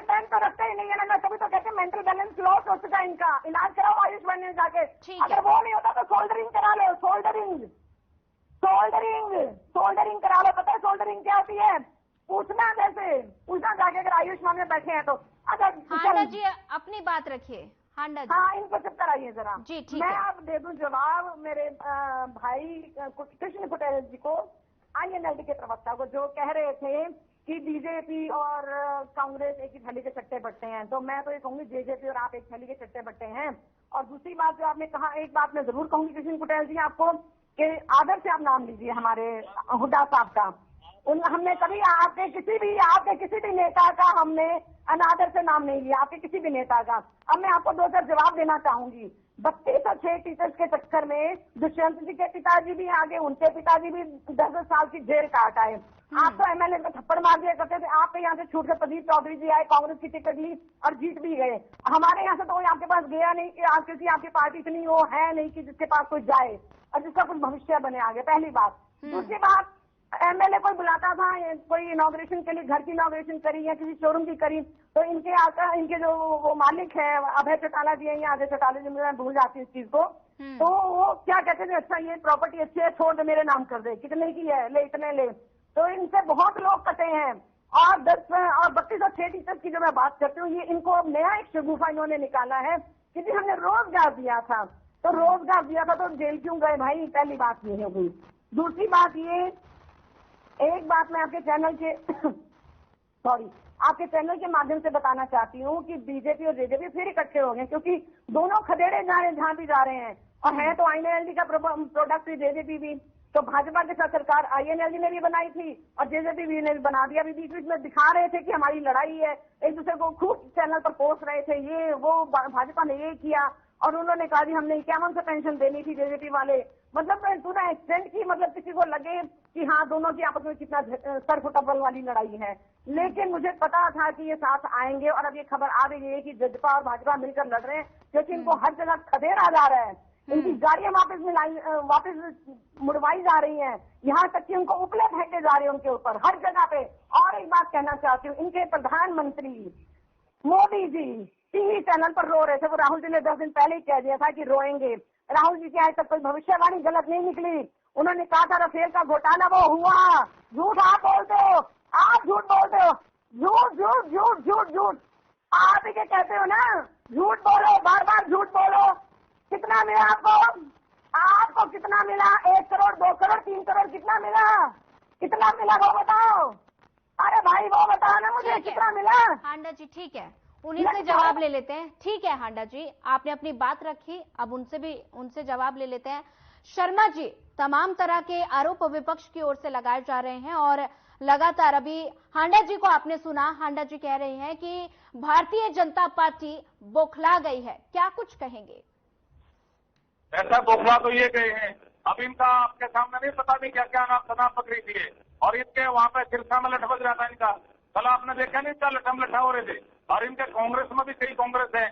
पेन तो रखते ही नहीं है ना, तभी तो कहते हैं मेंटल बैलेंस लॉस हो चुका है इनका। इलाज कराओ आयुष्मान में जाके। अगर वो नहीं होता तो सोल्डरिंग करा लो। सोल्डरिंग करा लो। पता है सोल्डरिंग क्या होती है? पूछना जाके अगर आयुष्मान में बैठे हैं तो। अगर हांडा जी अपनी बात रखिए। हांडा जी, हाँ, इनको चुप कराइए जरा जी, ठीक मैं है। अब दे दूं जवाब मेरे भाई कृष्ण पटेल जी को। INLD के प्रवक्ता को, जो कह रहे थे कि बीजेपी और कांग्रेस एक ही थैली के चट्टे बट्टे हैं। तो मैं तो ये कहूंगी जेजेपी और आप एक थैली के चट्टे बट्टे हैं। और दूसरी बात जो आपने कहा, एक बात मैं जरूर कहूंगी कृष्ण पटेल जी आपको, कि आदर से आप नाम लीजिए हमारे हुड्डा साहब का। हमने कभी आपके किसी भी नेता का हमने अनादर से नाम नहीं लिया, आपके किसी भी नेता का। अब मैं आपको 2 जवाब देना चाहूंगी। 32 और 6 टीचर्स के चक्कर में दुष्यंत जी के पिताजी भी आगे, उनके पिताजी भी 10 साल की जेल काट आए। आप तो MLA को थप्पड़ मार दिया करते थे, आपके यहाँ से छूट कर प्रदीप चौधरी जी आए, कांग्रेस की टिकट ली और जीत भी गए। हमारे यहाँ से तो कोई आपके पास गया नहीं, क्योंकि आपकी पार्टी इतनी वो है नहीं कि जिसके पास कोई जाए और जिसका कुछ भविष्य बने आगे, पहली बात। दूसरी बात, MLA कोई बुलाता था, कोई इनॉग्रेशन के लिए घर की इनॉग्रेशन करी या किसी शोरूम की करी, तो इनके आकर इनके जो वो मालिक है अभय चौटाला जी है या अजय चौटाला जी, मैं भूल जाती हूँ इस चीज को, तो वो क्या कहते थे, अच्छा ये प्रॉपर्टी अच्छी है, छोड़ दे मेरे नाम कर दे, कितने की है, ले इतने ले। तो इनसे बहुत लोग कटे हैं। और 10 और 32 और 6 टीचर्स की जो मैं बात करती हूँ, ये इनको नया एक शगुफा इन्होंने निकाला है कि जी हमने रोजगार दिया था, तो रोजगार दिया था तो जेल क्यों गए भाई, पहली बात ये हो गई। दूसरी बात ये, एक बात मैं आपके चैनल के आपके चैनल के माध्यम से बताना चाहती हूँ कि बीजेपी और जेजेपी फिर इकट्ठे हो गए, क्योंकि दोनों खदेड़े जहां भी जा रहे हैं, और है तो INLD का प्रोडक्ट जेजेपी भी। तो भाजपा के साथ सरकार INLD ने भी बनाई थी और जेजेपी भी ने भी बना दिया। अभी बीच बीच में दिखा रहे थे कि हमारी लड़ाई है, एक दूसरे को खूब चैनल पर पोस्ट रहे थे, ये वो भाजपा ने ये किया और उन्होंने कहा जी हमने 51 पेंशन देनी थी जेजेपी वाले। मतलब टू द एक्सटेंट की, मतलब किसी को लगे कि हाँ दोनों की आपस में कितना सर फुटबॉल वाली लड़ाई है। लेकिन मुझे पता था कि ये साथ आएंगे और अब ये खबर आ रही है कि जजपा और भाजपा मिलकर लड़ रहे हैं, क्योंकि इनको हर जगह खदेड़ा जा रहा है, इनकी गाड़ियां वापस मुड़वाई जा रही हैं, यहाँ तक कि उनको उपले फेंके जा रहे हैं उनके ऊपर हर जगह पे। और एक बात कहना चाहती हूँ, इनके प्रधानमंत्री मोदी जी टीवी चैनल पर रो रहे थे, वो राहुल जी ने 10 दिन पहले ही कह दिया था कि रोएंगे। राहुल जी की आज तक कोई भविष्यवाणी गलत नहीं निकली। उन्होंने कहा था राफेल का घोटाला वो हुआ, झूठ आप बोलते हो, आप झूठ बोलते हो, झूठ झूठ झूठ झूठ झूठ आप ही के कहते हो ना, झूठ बोलो, बार बार झूठ बोलो। कितना मिला आपको कितना मिला? 1 करोड़, 2 करोड़, 3 करोड़, कितना मिला वो बताओ। अरे भाई वो बताओ ना मुझे, कितना मिला? हांडा जी ठीक है, उन्हीं से जवाब ले लेते हैं। ठीक है हांडा जी, आपने अपनी बात रखी, अब उनसे जवाब ले लेते हैं। शर्मा जी, तमाम तरह के आरोप विपक्ष की ओर से लगाए जा रहे हैं और लगातार अभी हांडा जी को आपने सुना, हांडा जी कह रहे हैं कि भारतीय जनता पार्टी बौखला गई है, क्या कुछ कहेंगे? ऐसा बौखला तो ये गए हैं, अब इनका आपके सामने नहीं पता नहीं क्या क्या नाम पकड़ी थी और इनके वहां पे सिरसा में लठ बज रहा था इनका। कल आपने देखा नहीं, क्या लठम लठा हो रहे थे। और इनके कांग्रेस में भी कई कांग्रेस है,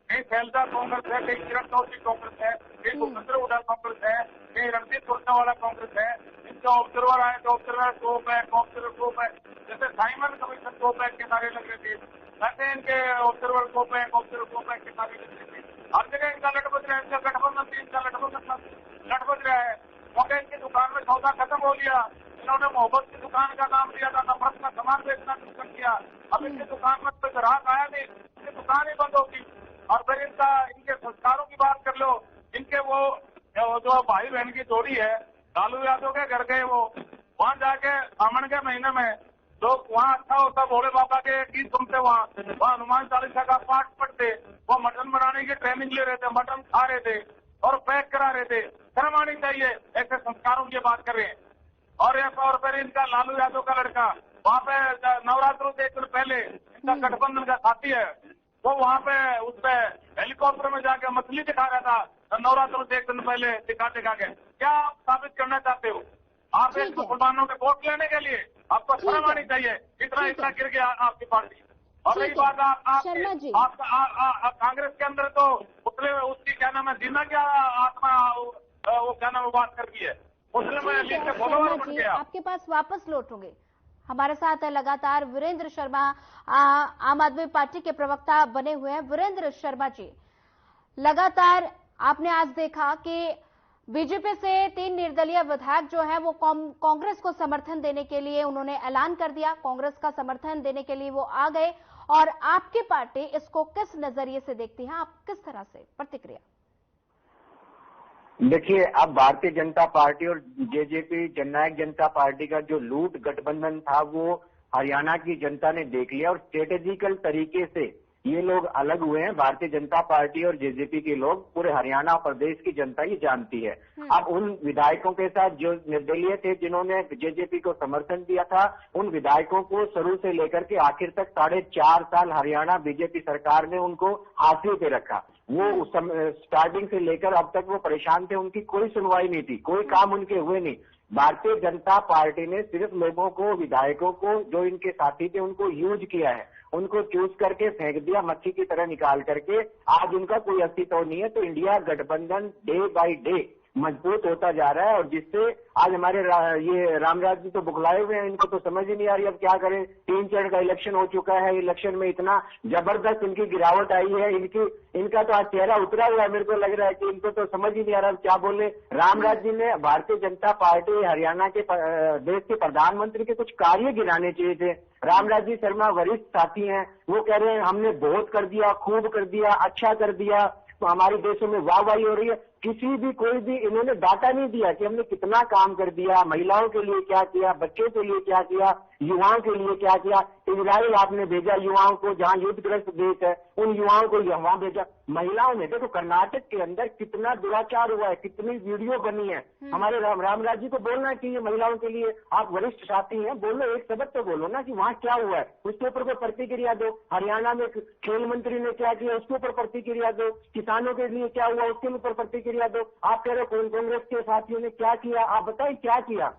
कहीं शैलजा कांग्रेस है, कहीं किरण चौधरी कांग्रेस है, कहीं भूपेंद्र हुड्डा कांग्रेस है, कहीं रणदीप सुरजेवाला कांग्रेस है। इनके ऑब्जर्वर आए तो ऑब्जर्वर टॉप है, जैसे साइमन कमीशन टॉप के नारे लग रहे थे, वैसे इनके ऑब्जर्वर टॉप के नारे लग रहे थे। हर जगह इनका लठ बज रहा है, इनका गठबंधन लठ बज रहा है। क्योंकि इनकी दुकान में सौदा खत्म हो गया, इन्होंने मोहब्बत की दुकान का नाम दिया था, नफरत का सामान बेचना शुरू कर दिया। अब इनकी दुकान में कोई ग्राहक आया नहीं, इनकी दुकान ही बंद होगी। और फिर इनके संस्कारों की बात कर लो, इनके वो जो भाई बहन की जोड़ी है, लालू यादव के घर गए, वो वहां जाके सावन के महीने में लोग वहाँ अच्छा होता, भोले बाबा के गीत सुनते, वहाँ हनुमान चालीसा का पाठ पढ़ते, वो मटन बनाने की ट्रेनिंग ले रहे थे, मटन खा रहे थे और पैक करा रहे थे। शर्म आनी चाहिए, ऐसे संस्कारों की बात कर रहे हैं। और फिर इनका लालू यादव का लड़का वहाँ पे नवरात्रों से 1 दिन पहले इनका गठबंधन का साथी है, वो वहाँ पे उस पे हेलीकॉप्टर में जाके मछली दिखा रहा था नवरात्रों से 1 दिन पहले दिखा के। क्या आप साबित करना चाहते हो? आप एक मुसलमानों के वोट लेने के लिए आपको शर्म आनी चाहिए, इतना गिर गया आपकी पार्टी। और रही बात कांग्रेस के अंदर तो उसकी क्या नाम है, जीना क्या आत्मा, वो क्या नाम बात कर दी है, मुस्लिम लीग के फॉलोअर बन गया। आपके पास वापस लौटोगे। हमारे साथ लगातार वीरेंद्र शर्मा, आम आदमी पार्टी के प्रवक्ता बने हुए हैं। वीरेंद्र शर्मा जी, लगातार आपने आज देखा कि बीजेपी से 3 निर्दलीय विधायक जो है वो कांग्रेस को समर्थन देने के लिए उन्होंने ऐलान कर दिया, कांग्रेस का समर्थन देने के लिए वो आ गए। और आपकी पार्टी इसको किस नजरिए से देखती है, आप किस तरह से प्रतिक्रिया? देखिए, अब भारतीय जनता पार्टी और जेजेपी जननायक जनता पार्टी का जो लूट गठबंधन था वो हरियाणा की जनता ने देख लिया और स्ट्रेटेजिकल तरीके से ये लोग अलग हुए हैं। भारतीय जनता पार्टी और जेजेपी के लोग, पूरे हरियाणा प्रदेश की जनता ये जानती है। अब उन विधायकों के साथ जो निर्दलीय थे जिन्होंने जेजेपी को समर्थन दिया था, उन विधायकों को शुरू से लेकर के आखिर तक 4.5 साल हरियाणा बीजेपी सरकार ने उनको हाशिए पे रखा। वो उस स्टार्टिंग से लेकर अब तक वो परेशान थे, उनकी कोई सुनवाई नहीं थी, कोई काम उनके हुए नहीं। भारतीय जनता पार्टी ने सिर्फ लोगों को, विधायकों को, जो इनके साथी थे उनको यूज किया है, उनको चूज करके फेंक दिया, मक्खी की तरह निकाल करके। आज उनका कोई अस्तित्व नहीं है। तो इंडिया गठबंधन डे बाय डे मजबूत होता जा रहा है और जिससे आज हमारे ये रामराज जी तो बुखलाए हुए हैं, इनको तो समझ ही नहीं आ रही अब क्या करें। 3 चरण का इलेक्शन हो चुका है, इलेक्शन में इतना जबरदस्त इनकी गिरावट आई है, इनका तो आज चेहरा उतरा हुआ है। मेरे को लग रहा है कि इनको तो समझ ही नहीं आ रहा क्या बोले। रामराज जी ने भारतीय जनता पार्टी हरियाणा के देश के प्रधानमंत्री के कुछ कार्य गिनाने चाहिए थे। रामराज जी शर्मा वरिष्ठ साथी हैं, वो कह रहे हैं हमने बहुत कर दिया, खूब कर दिया, अच्छा कर दिया, तो हमारे देशों में वाहवाही हो रही है। किसी भी कोई भी इन्होंने डाटा नहीं दिया कि हमने कितना काम कर दिया, महिलाओं के लिए क्या किया, बच्चों के लिए क्या किया, युवाओं के लिए क्या किया। इजराइल आपने भेजा युवाओं को, जहां युद्धग्रस्त देश है, उन युवाओं को वहां भेजा। महिलाओं में देखो कर्नाटक के अंदर कितना दुराचार हुआ है, कितनी वीडियो बनी है। हमारे रामराज जी को बोलना चाहिए महिलाओं के लिए, आप वरिष्ठ साथी हैं, बोलो, एक शब्द तो बोलो ना कि वहां क्या हुआ है, उसके ऊपर कोई प्रतिक्रिया दो। हरियाणा में खेल मंत्री ने क्या किया उसके ऊपर प्रतिक्रिया दो, किसानों के लिए क्या हुआ उसके ऊपर प्रतिक्रिया दो। आप कह रहे हो कांग्रेस के साथियों ने क्या किया, आप बताइए क्या किया।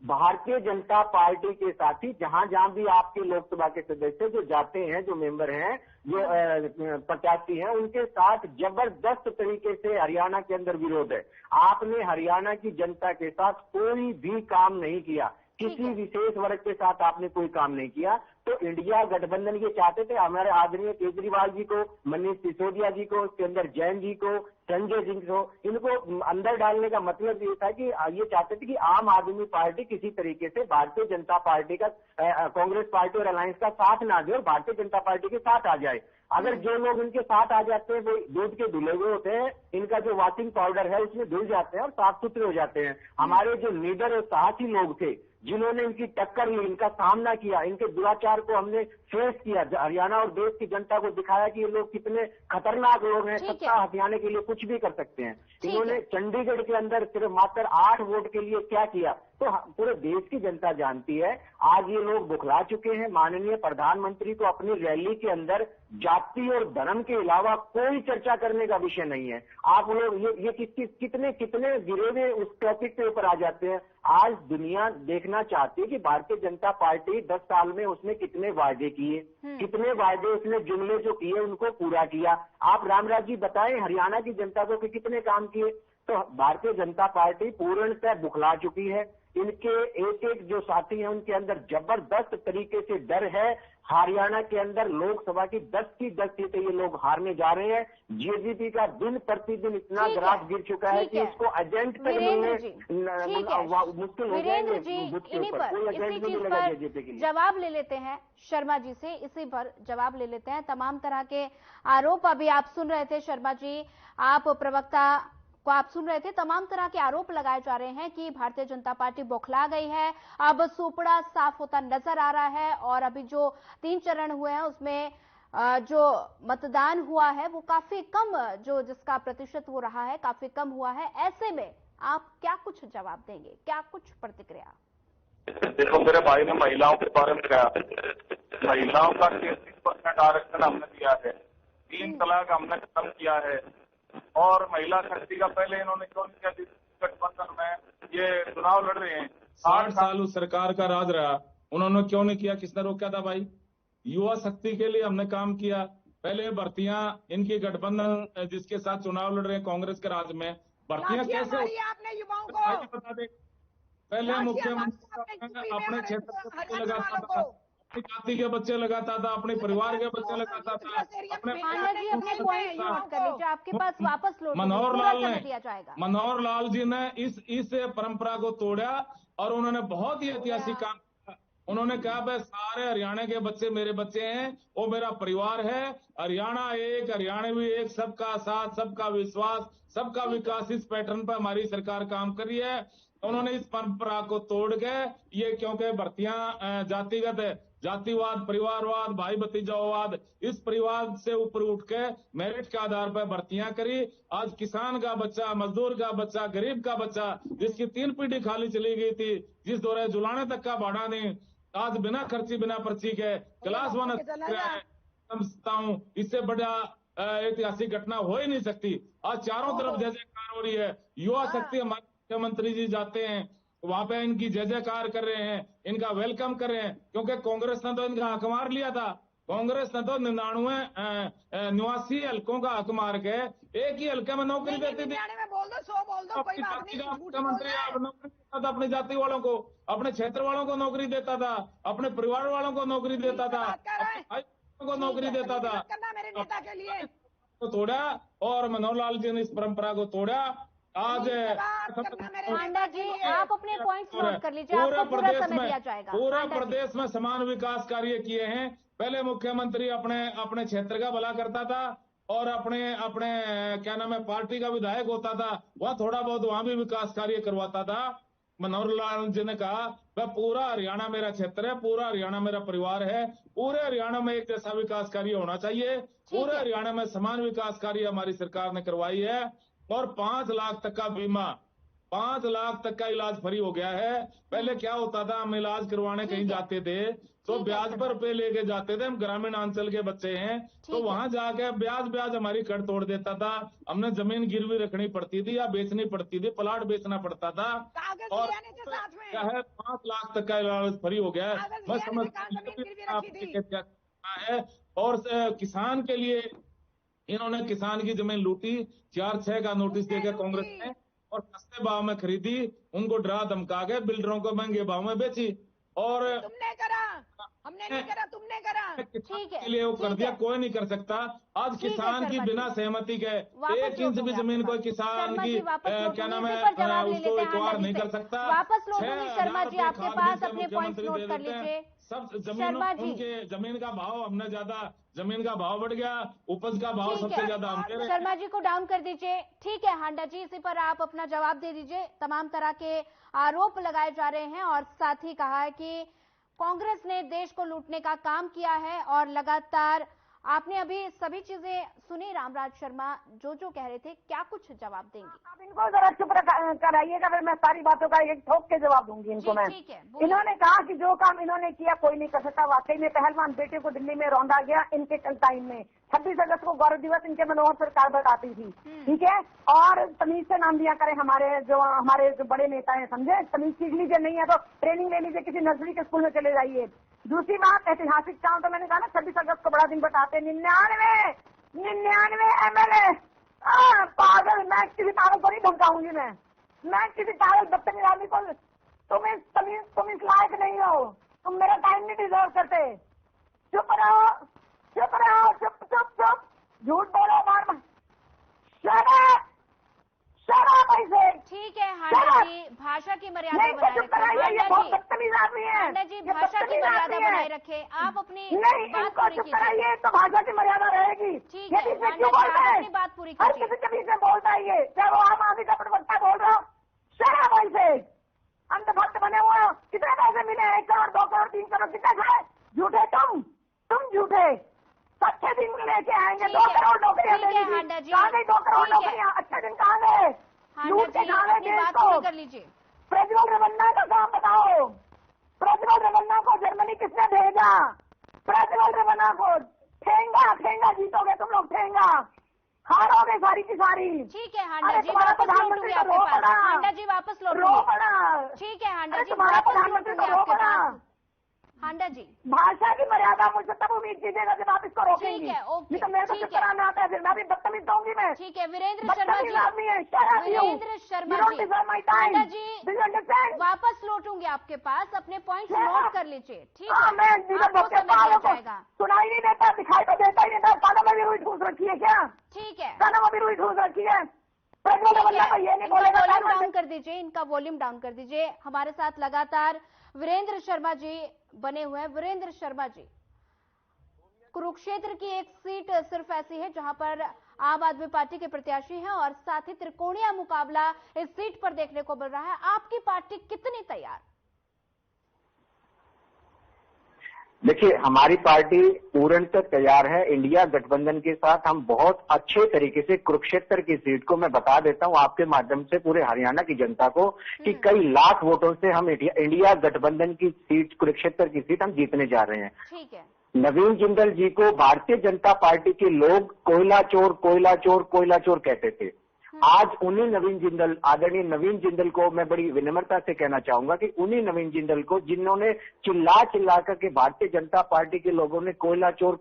भारतीय जनता पार्टी के साथी जहां जहां भी आपके लोकसभा के सदस्य जो जाते हैं, जो मेंबर हैं, जो प्रत्याशी हैं, उनके साथ जबरदस्त तरीके से हरियाणा के अंदर विरोध है। आपने हरियाणा की जनता के साथ कोई भी काम नहीं किया, किसी विशेष वर्ग के साथ आपने कोई काम नहीं किया। तो इंडिया गठबंधन ये चाहते थे, हमारे आदरणीय केजरीवाल जी को, मनीष सिसोदिया जी को, चंद्र जैन जी को, संजय सिंह को, इनको अंदर डालने का मतलब ये था कि ये चाहते थे कि आम आदमी पार्टी किसी तरीके से भारतीय जनता पार्टी का, कांग्रेस पार्टी और अलायंस का साथ ना दे और भारतीय जनता पार्टी के साथ आ जाए। अगर जो लोग इनके साथ आ जाते हैं वो दूध के धुले हुए होते हैं, इनका जो वॉशिंग पाउडर है उसमें धुल जाते हैं और साफ सुथरे हो जाते हैं। हमारे जो लीडर और साहसी लोग थे जिन्होंने इनकी टक्कर ली, इनका सामना किया, इनके दुराचार को हमने फेस किया, हरियाणा और देश की जनता को दिखाया कि ये लोग कितने खतरनाक लोग हैं, सत्ता हथियाने के लिए कुछ भी कर सकते हैं। इन्होंने चंडीगढ़ के अंदर सिर्फ मात्र 8 वोट के लिए क्या किया, तो पूरे देश की जनता जानती है। आज ये लोग बुखला चुके हैं। माननीय प्रधानमंत्री को अपनी रैली के अंदर जाति और धर्म के अलावा कोई चर्चा करने का विषय नहीं है। आप लोग ये कितने कितने गिरे हुए उस टॉपिक के ऊपर आ जाते हैं। आज दुनिया देखना चाहती है कि भारतीय जनता पार्टी 10 साल में उसने कितने वायदे किए, कितने वायदे उसने जुमले जो किए उनको पूरा किया। आप रामराज जी बताएं हरियाणा की जनता को कि कितने काम किए। तो भारतीय जनता पार्टी पूर्णतः बुखला चुकी है। इनके एक एक जो साथी हैं उनके अंदर जबरदस्त तरीके से डर है। हरियाणा के अंदर लोकसभा की 10 की 10 सीटें ये लोग हारने जा रहे हैं। जीडीपी का दिन प्रतिदिन इतना ग्राफ गिर चुका है कि उसको एजेंट तक मिलने मुश्किल हो जाएंगे। इसी चीज पर जवाब ले लेते हैं शर्मा जी से, इसी पर जवाब ले लेते हैं। तमाम तरह के आरोप अभी आप सुन रहे थे शर्मा जी, आप प्रवक्ता को आप सुन रहे थे, तमाम तरह के आरोप लगाए जा रहे हैं कि भारतीय जनता पार्टी बौखला गई है, अब सुपड़ा साफ होता नजर आ रहा है। और अभी जो 3 चरण हुए हैं उसमें जो मतदान हुआ है वो काफी कम, जो जिसका प्रतिशत वो रहा है काफी कम हुआ है। ऐसे में आप क्या कुछ जवाब देंगे, क्या कुछ प्रतिक्रिया? देखो, मेरे भाई ने महिलाओं के बारे में कहा, महिलाओं का 33% आरक्षण हमने दिया है, 3 तलाक हमने खत्म किया है। और महिला शक्ति का पहले इन्होंने क्यों नहीं किया? गठबंधन में ये चुनाव लड़ रहे हैं, 8 साल उस सरकार का राज रहा, उन्होंने क्यों नहीं किया? किसने रोका था भाई? युवा शक्ति के लिए हमने काम किया। पहले भर्तियां इनकी गठबंधन जिसके साथ चुनाव लड़ रहे हैं कांग्रेस के राज में, भर्तियां कैसे आपने युवाओं को बता दे। पहले मुख्यमंत्री अपने क्षेत्र के लगाता था, अपनी जाति के बच्चे लगाता था, अपने परिवार के बच्चे लगाता था। आपके पास वापस मनोहर लाल जी ने इस परंपरा को तोड़ा और उन्होंने बहुत ही ऐतिहासिक काम किया। उन्होंने कहा भाई सारे हरियाणा के बच्चे मेरे बच्चे हैं, वो मेरा परिवार है, हरियाणा एक, हरियाणवी एक, सबका साथ, सबका विश्वास, सबका विकास, इस पैटर्न पर हमारी सरकार काम कर रही है। उन्होंने इस परंपरा को तोड़ के ये, क्योंकि भर्तियां जातिगत, जातिवाद, परिवारवाद, भाई भतीजावाद, इस परिवार से ऊपर उठ के मेरिट के आधार पर भर्तियां करी। आज किसान का बच्चा, मजदूर का बच्चा, गरीब का बच्चा, जिसकी 3 पीढ़ी खाली चली गई थी, जिस दौरे जुलाने तक का भाड़ा नहीं, आज बिना खर्ची बिना पर्ची के क्लास 1 समझता हूं, इससे बड़ा ऐतिहासिक घटना हो ही नहीं सकती। आज चारों तरफ जय जयकार हो रही है। युवा शक्ति हमारे मुख्यमंत्री जी जाते हैं, वहां पे इनकी जय जयकार कर रहे हैं, इनका वेलकम कर रहे हैं, क्योंकि कांग्रेस ने तो इनका हक मार लिया था। कांग्रेस ने तो 89 हल्कों का हक मार के एक ही हल्के में नौकरी देती थी। बोल दो, 100 बोल दो, कोई बात नहीं। मुख्यमंत्री आप नौकरी देता था अपनी जाति वालों को, अपने क्षेत्र वालों को नौकरी देता था, अपने परिवार वालों को नौकरी देता था, को नौकरी देता था। मेरे नेता के लिए तो तोड़ा और मनोहर लाल जी ने इस परंपरा को तोड़ा। आज हांडा जी, आप अपने पॉइंट्स नोट कर लीजिए, आपको पूरा समय दिया जाएगा। पूरा प्रदेश में समान विकास कार्य किए हैं। पहले मुख्यमंत्री अपने क्षेत्र का भला करता था और अपने क्या नाम है, पार्टी का विधायक होता था, वह थोड़ा बहुत वहां भी विकास कार्य करवाता था। मनोहर लाल जी ने कहा वह पूरा हरियाणा मेरा क्षेत्र है, पूरा हरियाणा मेरा परिवार है, पूरे हरियाणा में एक जैसा विकास कार्य होना चाहिए। पूरे हरियाणा में समान विकास कार्य हमारी सरकार ने करवाई है और 5 लाख तक का बीमा, 5 लाख तक का इलाज फ्री हो गया है। पहले क्या होता था, हम इलाज करवाने कहीं जाते थे तो ब्याज पर रुपए लेके जाते थे। हम ग्रामीण अंचल के बच्चे हैं तो वहां जाके ब्याज हमारी कर तोड़ देता था। हमने जमीन गिरवी रखनी पड़ती थी या बेचनी पड़ती थी, प्लाट बेचना पड़ता था। और क्या है, 5 लाख तक का इलाज फ्री हो गया है। मैं समझता है। और किसान के लिए इन्होंने किसान की जमीन लूटी, 4-6 का नोटिस देकर कांग्रेस ने, और सस्ते भाव में खरीदी, उनको डरा धमका के बिल्डरों को महंगे भाव में बेची। और तुमने करा, हमने नहीं करा, तुमने करा। ठीक है, के लिए वो कर दिया, कोई नहीं कर सकता। आज किसान की बिना सहमति के 1 इंच भी जमीन कोई किसान की क्या नाम है उसको एक्वायर नहीं कर सकता। वापस लौटूंगी शर्मा जी आपके पास, अपने पॉइंट नोट कर लीजिए। सब जमीन, उनके जमीन का भाव हमने ज्यादा, जमीन का भाव बढ़ गया, उपज का भाव सबसे ज्यादा हम दे रहे हैं। शर्मा जी को डाउन कर दीजिए। ठीक है हांडा जी, इसी पर आप अपना जवाब दे दीजिए। तमाम तरह के आरोप लगाए जा रहे हैं और साथ ही कहा है कि कांग्रेस ने देश को लूटने का काम किया है और लगातार आपने अभी सभी चीजें सुनी। रामराज शर्मा जो कह रहे थे, क्या कुछ जवाब देंगे? आप इनको जरा चुप कराइएगा, फिर मैं सारी बातों का एक ठोक के जवाब दूंगी इनको मैं। ठीक है, इन्होंने कहा कि जो काम इन्होंने किया कोई नहीं कर सकता। वाकई में पहलवान बेटे को दिल्ली में रौंदा गया इनके टाइम में। 26 अगस्त को गौरव दिवस इनके मनोहर सरकार बताती थी, ठीक है। और तमीज से नाम दिया करें हमारे जो बड़े नेता हैं, समझे। तमीज सीख लीजिए, नहीं है तो ट्रेनिंग ले लीजिए, किसी नर्सरी के स्कूल में चले जाइए। दूसरी बात, ऐतिहासिक काम तो मैंने कहा ना, 26 अगस्त को बड़ा दिन बताते। 99 MLA पागल। मैं किसी पागल को नहीं धमकाऊंगी। मैं किसी पागल बदतमीज आदमी को, तुम इस लायक नहीं हो, तुम मेरा टाइम नहीं डिजर्व करते। चुप रहो, चुप रहो, चुप चुप चुप, झूठ बोलो बार। शराब ऐसे। ठीक है हांडा जी, भाषा की मर्यादा बनाए रखें। ये बहुत बदतमीज आदमी है। हांडा जी, भाषा की मर्यादा बनाए रखे। आप अपनी बात पूरी कीजिए। तो भाषा की मर्यादा रहेगी। ठीक है, अपनी बात पूरी कीजिए। हर किसी के बीच में बोलता है ये, चाहे वो आम आदमी का प्रवक्ता बोल रहा हो। शराब ऐसे अंधभक्त बने हुए हो। कितने पैसे मिले? 1 करोड़, 2 करोड़, 3 करोड़, कितने खाए? झूठे तुम झूठे। अच्छे दिन लेके आएंगे 2 करोड़ नौकरियां देंगे। कहाँ गई 2 करोड़ नौकरियां? अच्छे दिन कहाँ गए? लूट के खा गए देश को। प्रज्वल रेवन्ना का काम बताओ। प्रज्वल रेवन्ना को जर्मनी किसने भेजा? प्रज्वल रेवन्ना को। ठेंगा जीतोगे तुम लोग, ठेंगा हारोगे सारी की सारी। ठीक है हांडा जी, वापस लौटूंगी आपके पास। हांडा जी वापस लौटूंगी। ठीक है हांडा जी, तुम्हारा प्रधानमंत्री को रो पड़ा। हांडा जी, भाषा की मर्यादा मुझसे तब उम्मीद कीजिएगा जब आप इसको रोकेंगे। ठीक है, ओके, तो मेरे को चुप कराना आता है, फिर मैं भी बदतमीज दूंगी मैं। ठीक है वीरेंद्र शर्मा जी, आदमी है, वीरेंद्र शर्मा जी, हांडा जी वापस लौटूंगी आपके पास, अपने पॉइंट्स नोट कर लीजिए। ठीक है, आपको समय दिया जाएगा। सुनाई नहीं देता, दिखाई तो देता ही नहीं था। कानों में भी रुई ठूस रखी है क्या? ठीक है, कानों में भी रुई ठूस रखी है। प्रज्वल बल्ला का ये नहीं बोलेगा। वॉल्यूम डाउन कर दीजिए, इनका वॉल्यूम डाउन कर दीजिए। हमारे साथ लगातार वीरेंद्र शर्मा जी बने हुए हैं। वीरेंद्र शर्मा जी, कुरुक्षेत्र की एक सीट सिर्फ ऐसी है जहां पर आम आदमी पार्टी के प्रत्याशी हैं और साथ ही त्रिकोणीय मुकाबला इस सीट पर देखने को मिल रहा है। आपकी पार्टी कितनी तैयार? देखिए, हमारी पार्टी पूर्णतः तैयार है। इंडिया गठबंधन के साथ हम बहुत अच्छे तरीके से कुरुक्षेत्र की सीट को, मैं बता देता हूं आपके माध्यम से पूरे हरियाणा की जनता को, कि कई लाख वोटों से हम इंडिया गठबंधन की सीट, कुरुक्षेत्र की सीट हम जीतने जा रहे हैं। ठीक है। नवीन जिंदल जी को भारतीय जनता पार्टी के लोग कोयला चोर, कोयला चोर, कोयला चोर कहते थे। आज उन्हीं नवीन जिंदल, आदरणीय नवीन जिंदल को मैं बड़ी विनम्रता से कहना चाहूंगा कि उन्हीं नवीन जिंदल को, जिन्होंने चिल्ला चिल्ला करके भारतीय जनता पार्टी के लोगों ने कोयला चोर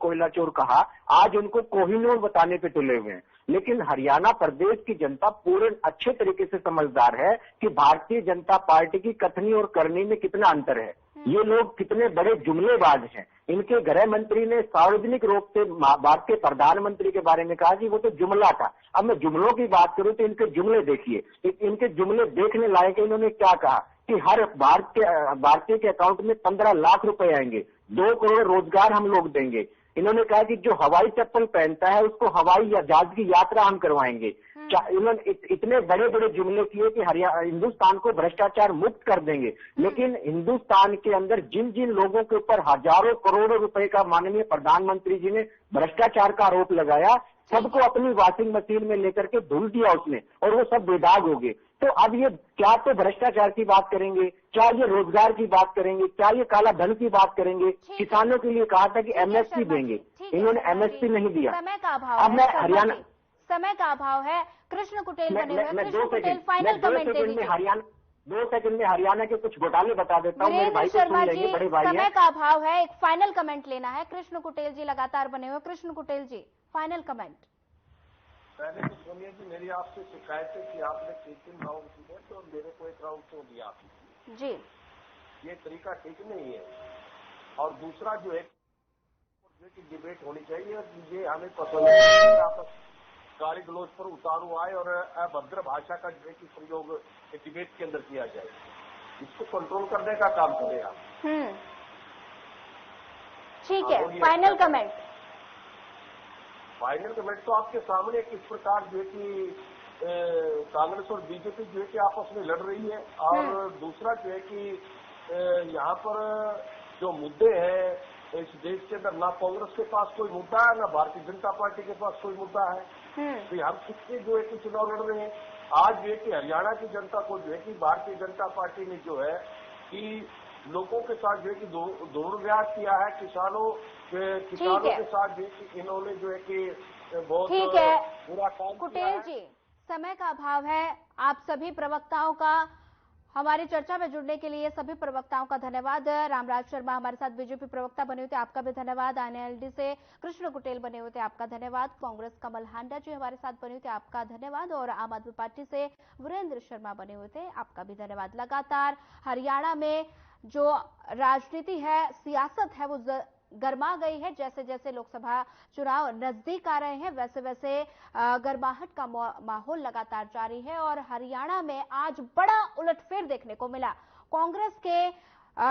कहा, आज उनको कोहिनूर बताने पे तुले हुए हैं। लेकिन हरियाणा प्रदेश की जनता पूर्ण अच्छे तरीके से समझदार है कि भारतीय जनता पार्टी की कथनी और करनी में कितना अंतर है। ये लोग कितने बड़े जुमलेबाज हैं। इनके गृह मंत्री ने सार्वजनिक रूप से भारतीय प्रधानमंत्री के बारे में कहा कि वो तो जुमला था। अब मैं जुमलों की बात करूं तो इनके जुमले देखिए, इनके जुमले देखने लायक है। इन्होंने क्या कहा कि हर भारतीय के अकाउंट में 15 लाख रुपए आएंगे, 2 करोड़ रोजगार हम लोग देंगे। इन्होंने कहा कि जो हवाई चप्पल पहनता है उसको हवाई या जहाज की यात्रा हम करवाएंगे। इन्होंने इतने बड़े बड़े जुमले किए कि हिंदुस्तान को भ्रष्टाचार मुक्त कर देंगे। लेकिन हिंदुस्तान के अंदर जिन जिन लोगों के ऊपर हजारों करोड़ों रुपए का माननीय प्रधानमंत्री जी ने भ्रष्टाचार का आरोप लगाया, सबको अपनी वॉशिंग मशीन में लेकर के धुल दिया उसने, और वो सब बेदाग हो गए। तो अब ये क्या तो भ्रष्टाचार की बात करेंगे, क्या ये रोजगार की बात करेंगे, क्या ये काला धन की बात करेंगे। किसानों के लिए कहा था कि एमएसपी देंगे, इन्होंने एमएसपी नहीं दिया। समय का अभाव अब मैं हरियाणा, समय का अभाव है। कृष्ण कुटेल बने हुए, कृष्ण कुटेल फाइनल कमेंट दे दीजिए। 2 सेकंड में हरियाणा के कुछ घोटाले बता देता हूँ, मेरे भाई को सुन लेंगे, बड़े भाई हैं। समय का अभाव है, एक फाइनल कमेंट लेना है। कृष्ण कुटेल जी लगातार बने हुए। कृष्ण कुटेल जी, फाइनल कमेंट। पहले तो सोनिया जी, मेरी आपसे शिकायत है कि आपने 3 राउंड किए तो मेरे को 1 राउंड क्यों दिया जी? ये तरीका ठीक नहीं है। और दूसरा जो है कि डिबेट होनी चाहिए, ये हमें पसंद है। आपस गाली गलौज पर उतारू आए और अभद्र भाषा का जो है कि प्रयोग डिबेट के अंदर किया जाए, इसको कंट्रोल करने का काम करेगा। ठीक है, फाइनल कमेंट। फाइनल कमेंट तो आपके सामने किस प्रकार जो है कि कांग्रेस और बीजेपी जो है कि आपस में लड़ रही है, और दूसरा जो है कि यहाँ पर जो मुद्दे हैं इस देश के अंदर, ना कांग्रेस के पास कोई मुद्दा है, ना भारतीय जनता पार्टी के पास कोई मुद्दा है। तो हम किसके जो है कि चुनाव लड़ रहे हैं। आज जो है कि हरियाणा की जनता को जो है कि भारतीय जनता पार्टी ने जो है कि लोगों के साथ जो है कि दुर्व्यवहार किया है। किसानों के साथ जो है कि इन्होंने जो है कि बहुत बुरा काम किया है। कुटेल जी, समय का अभाव है। आप सभी प्रवक्ताओं का हमारी चर्चा में जुड़ने के लिए सभी प्रवक्ताओं का धन्यवाद। रामराज शर्मा हमारे साथ बीजेपी प्रवक्ता बने हुए थे, आपका भी धन्यवाद। एनएलडी से कृष्ण कुटेल बने हुए थे, आपका धन्यवाद। कांग्रेस कमल हांडा जी हमारे साथ बने हुए थे, आपका धन्यवाद। और आम आदमी पार्टी से वीरेंद्र शर्मा बने हुए थे, आपका भी धन्यवाद। लगातार हरियाणा में जो राजनीति है, सियासत है, वो गर्मा गई है। जैसे जैसे लोकसभा चुनाव नजदीक आ रहे हैं, वैसे वैसे गर्माहट का माहौल लगातार जारी है। और हरियाणा में आज बड़ा उलटफेर देखने को मिला। कांग्रेस के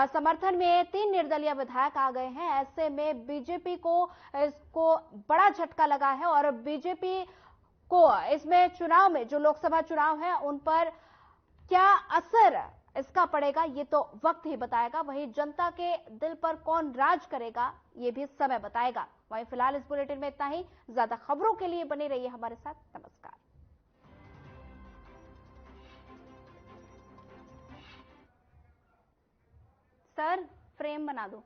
समर्थन में 3 निर्दलीय विधायक आ गए हैं। ऐसे में बीजेपी को इसको बड़ा झटका लगा है और बीजेपी को इसमें चुनाव में, जो लोकसभा चुनाव है, उन पर क्या असर इसका पड़ेगा, ये तो वक्त ही बताएगा। वहीं जनता के दिल पर कौन राज करेगा, ये भी समय बताएगा। वहीं फिलहाल इस बुलेटिन में इतना ही। ज्यादा खबरों के लिए बने रहिए हमारे साथ। नमस्कार। सर, फ्रेम बना दो।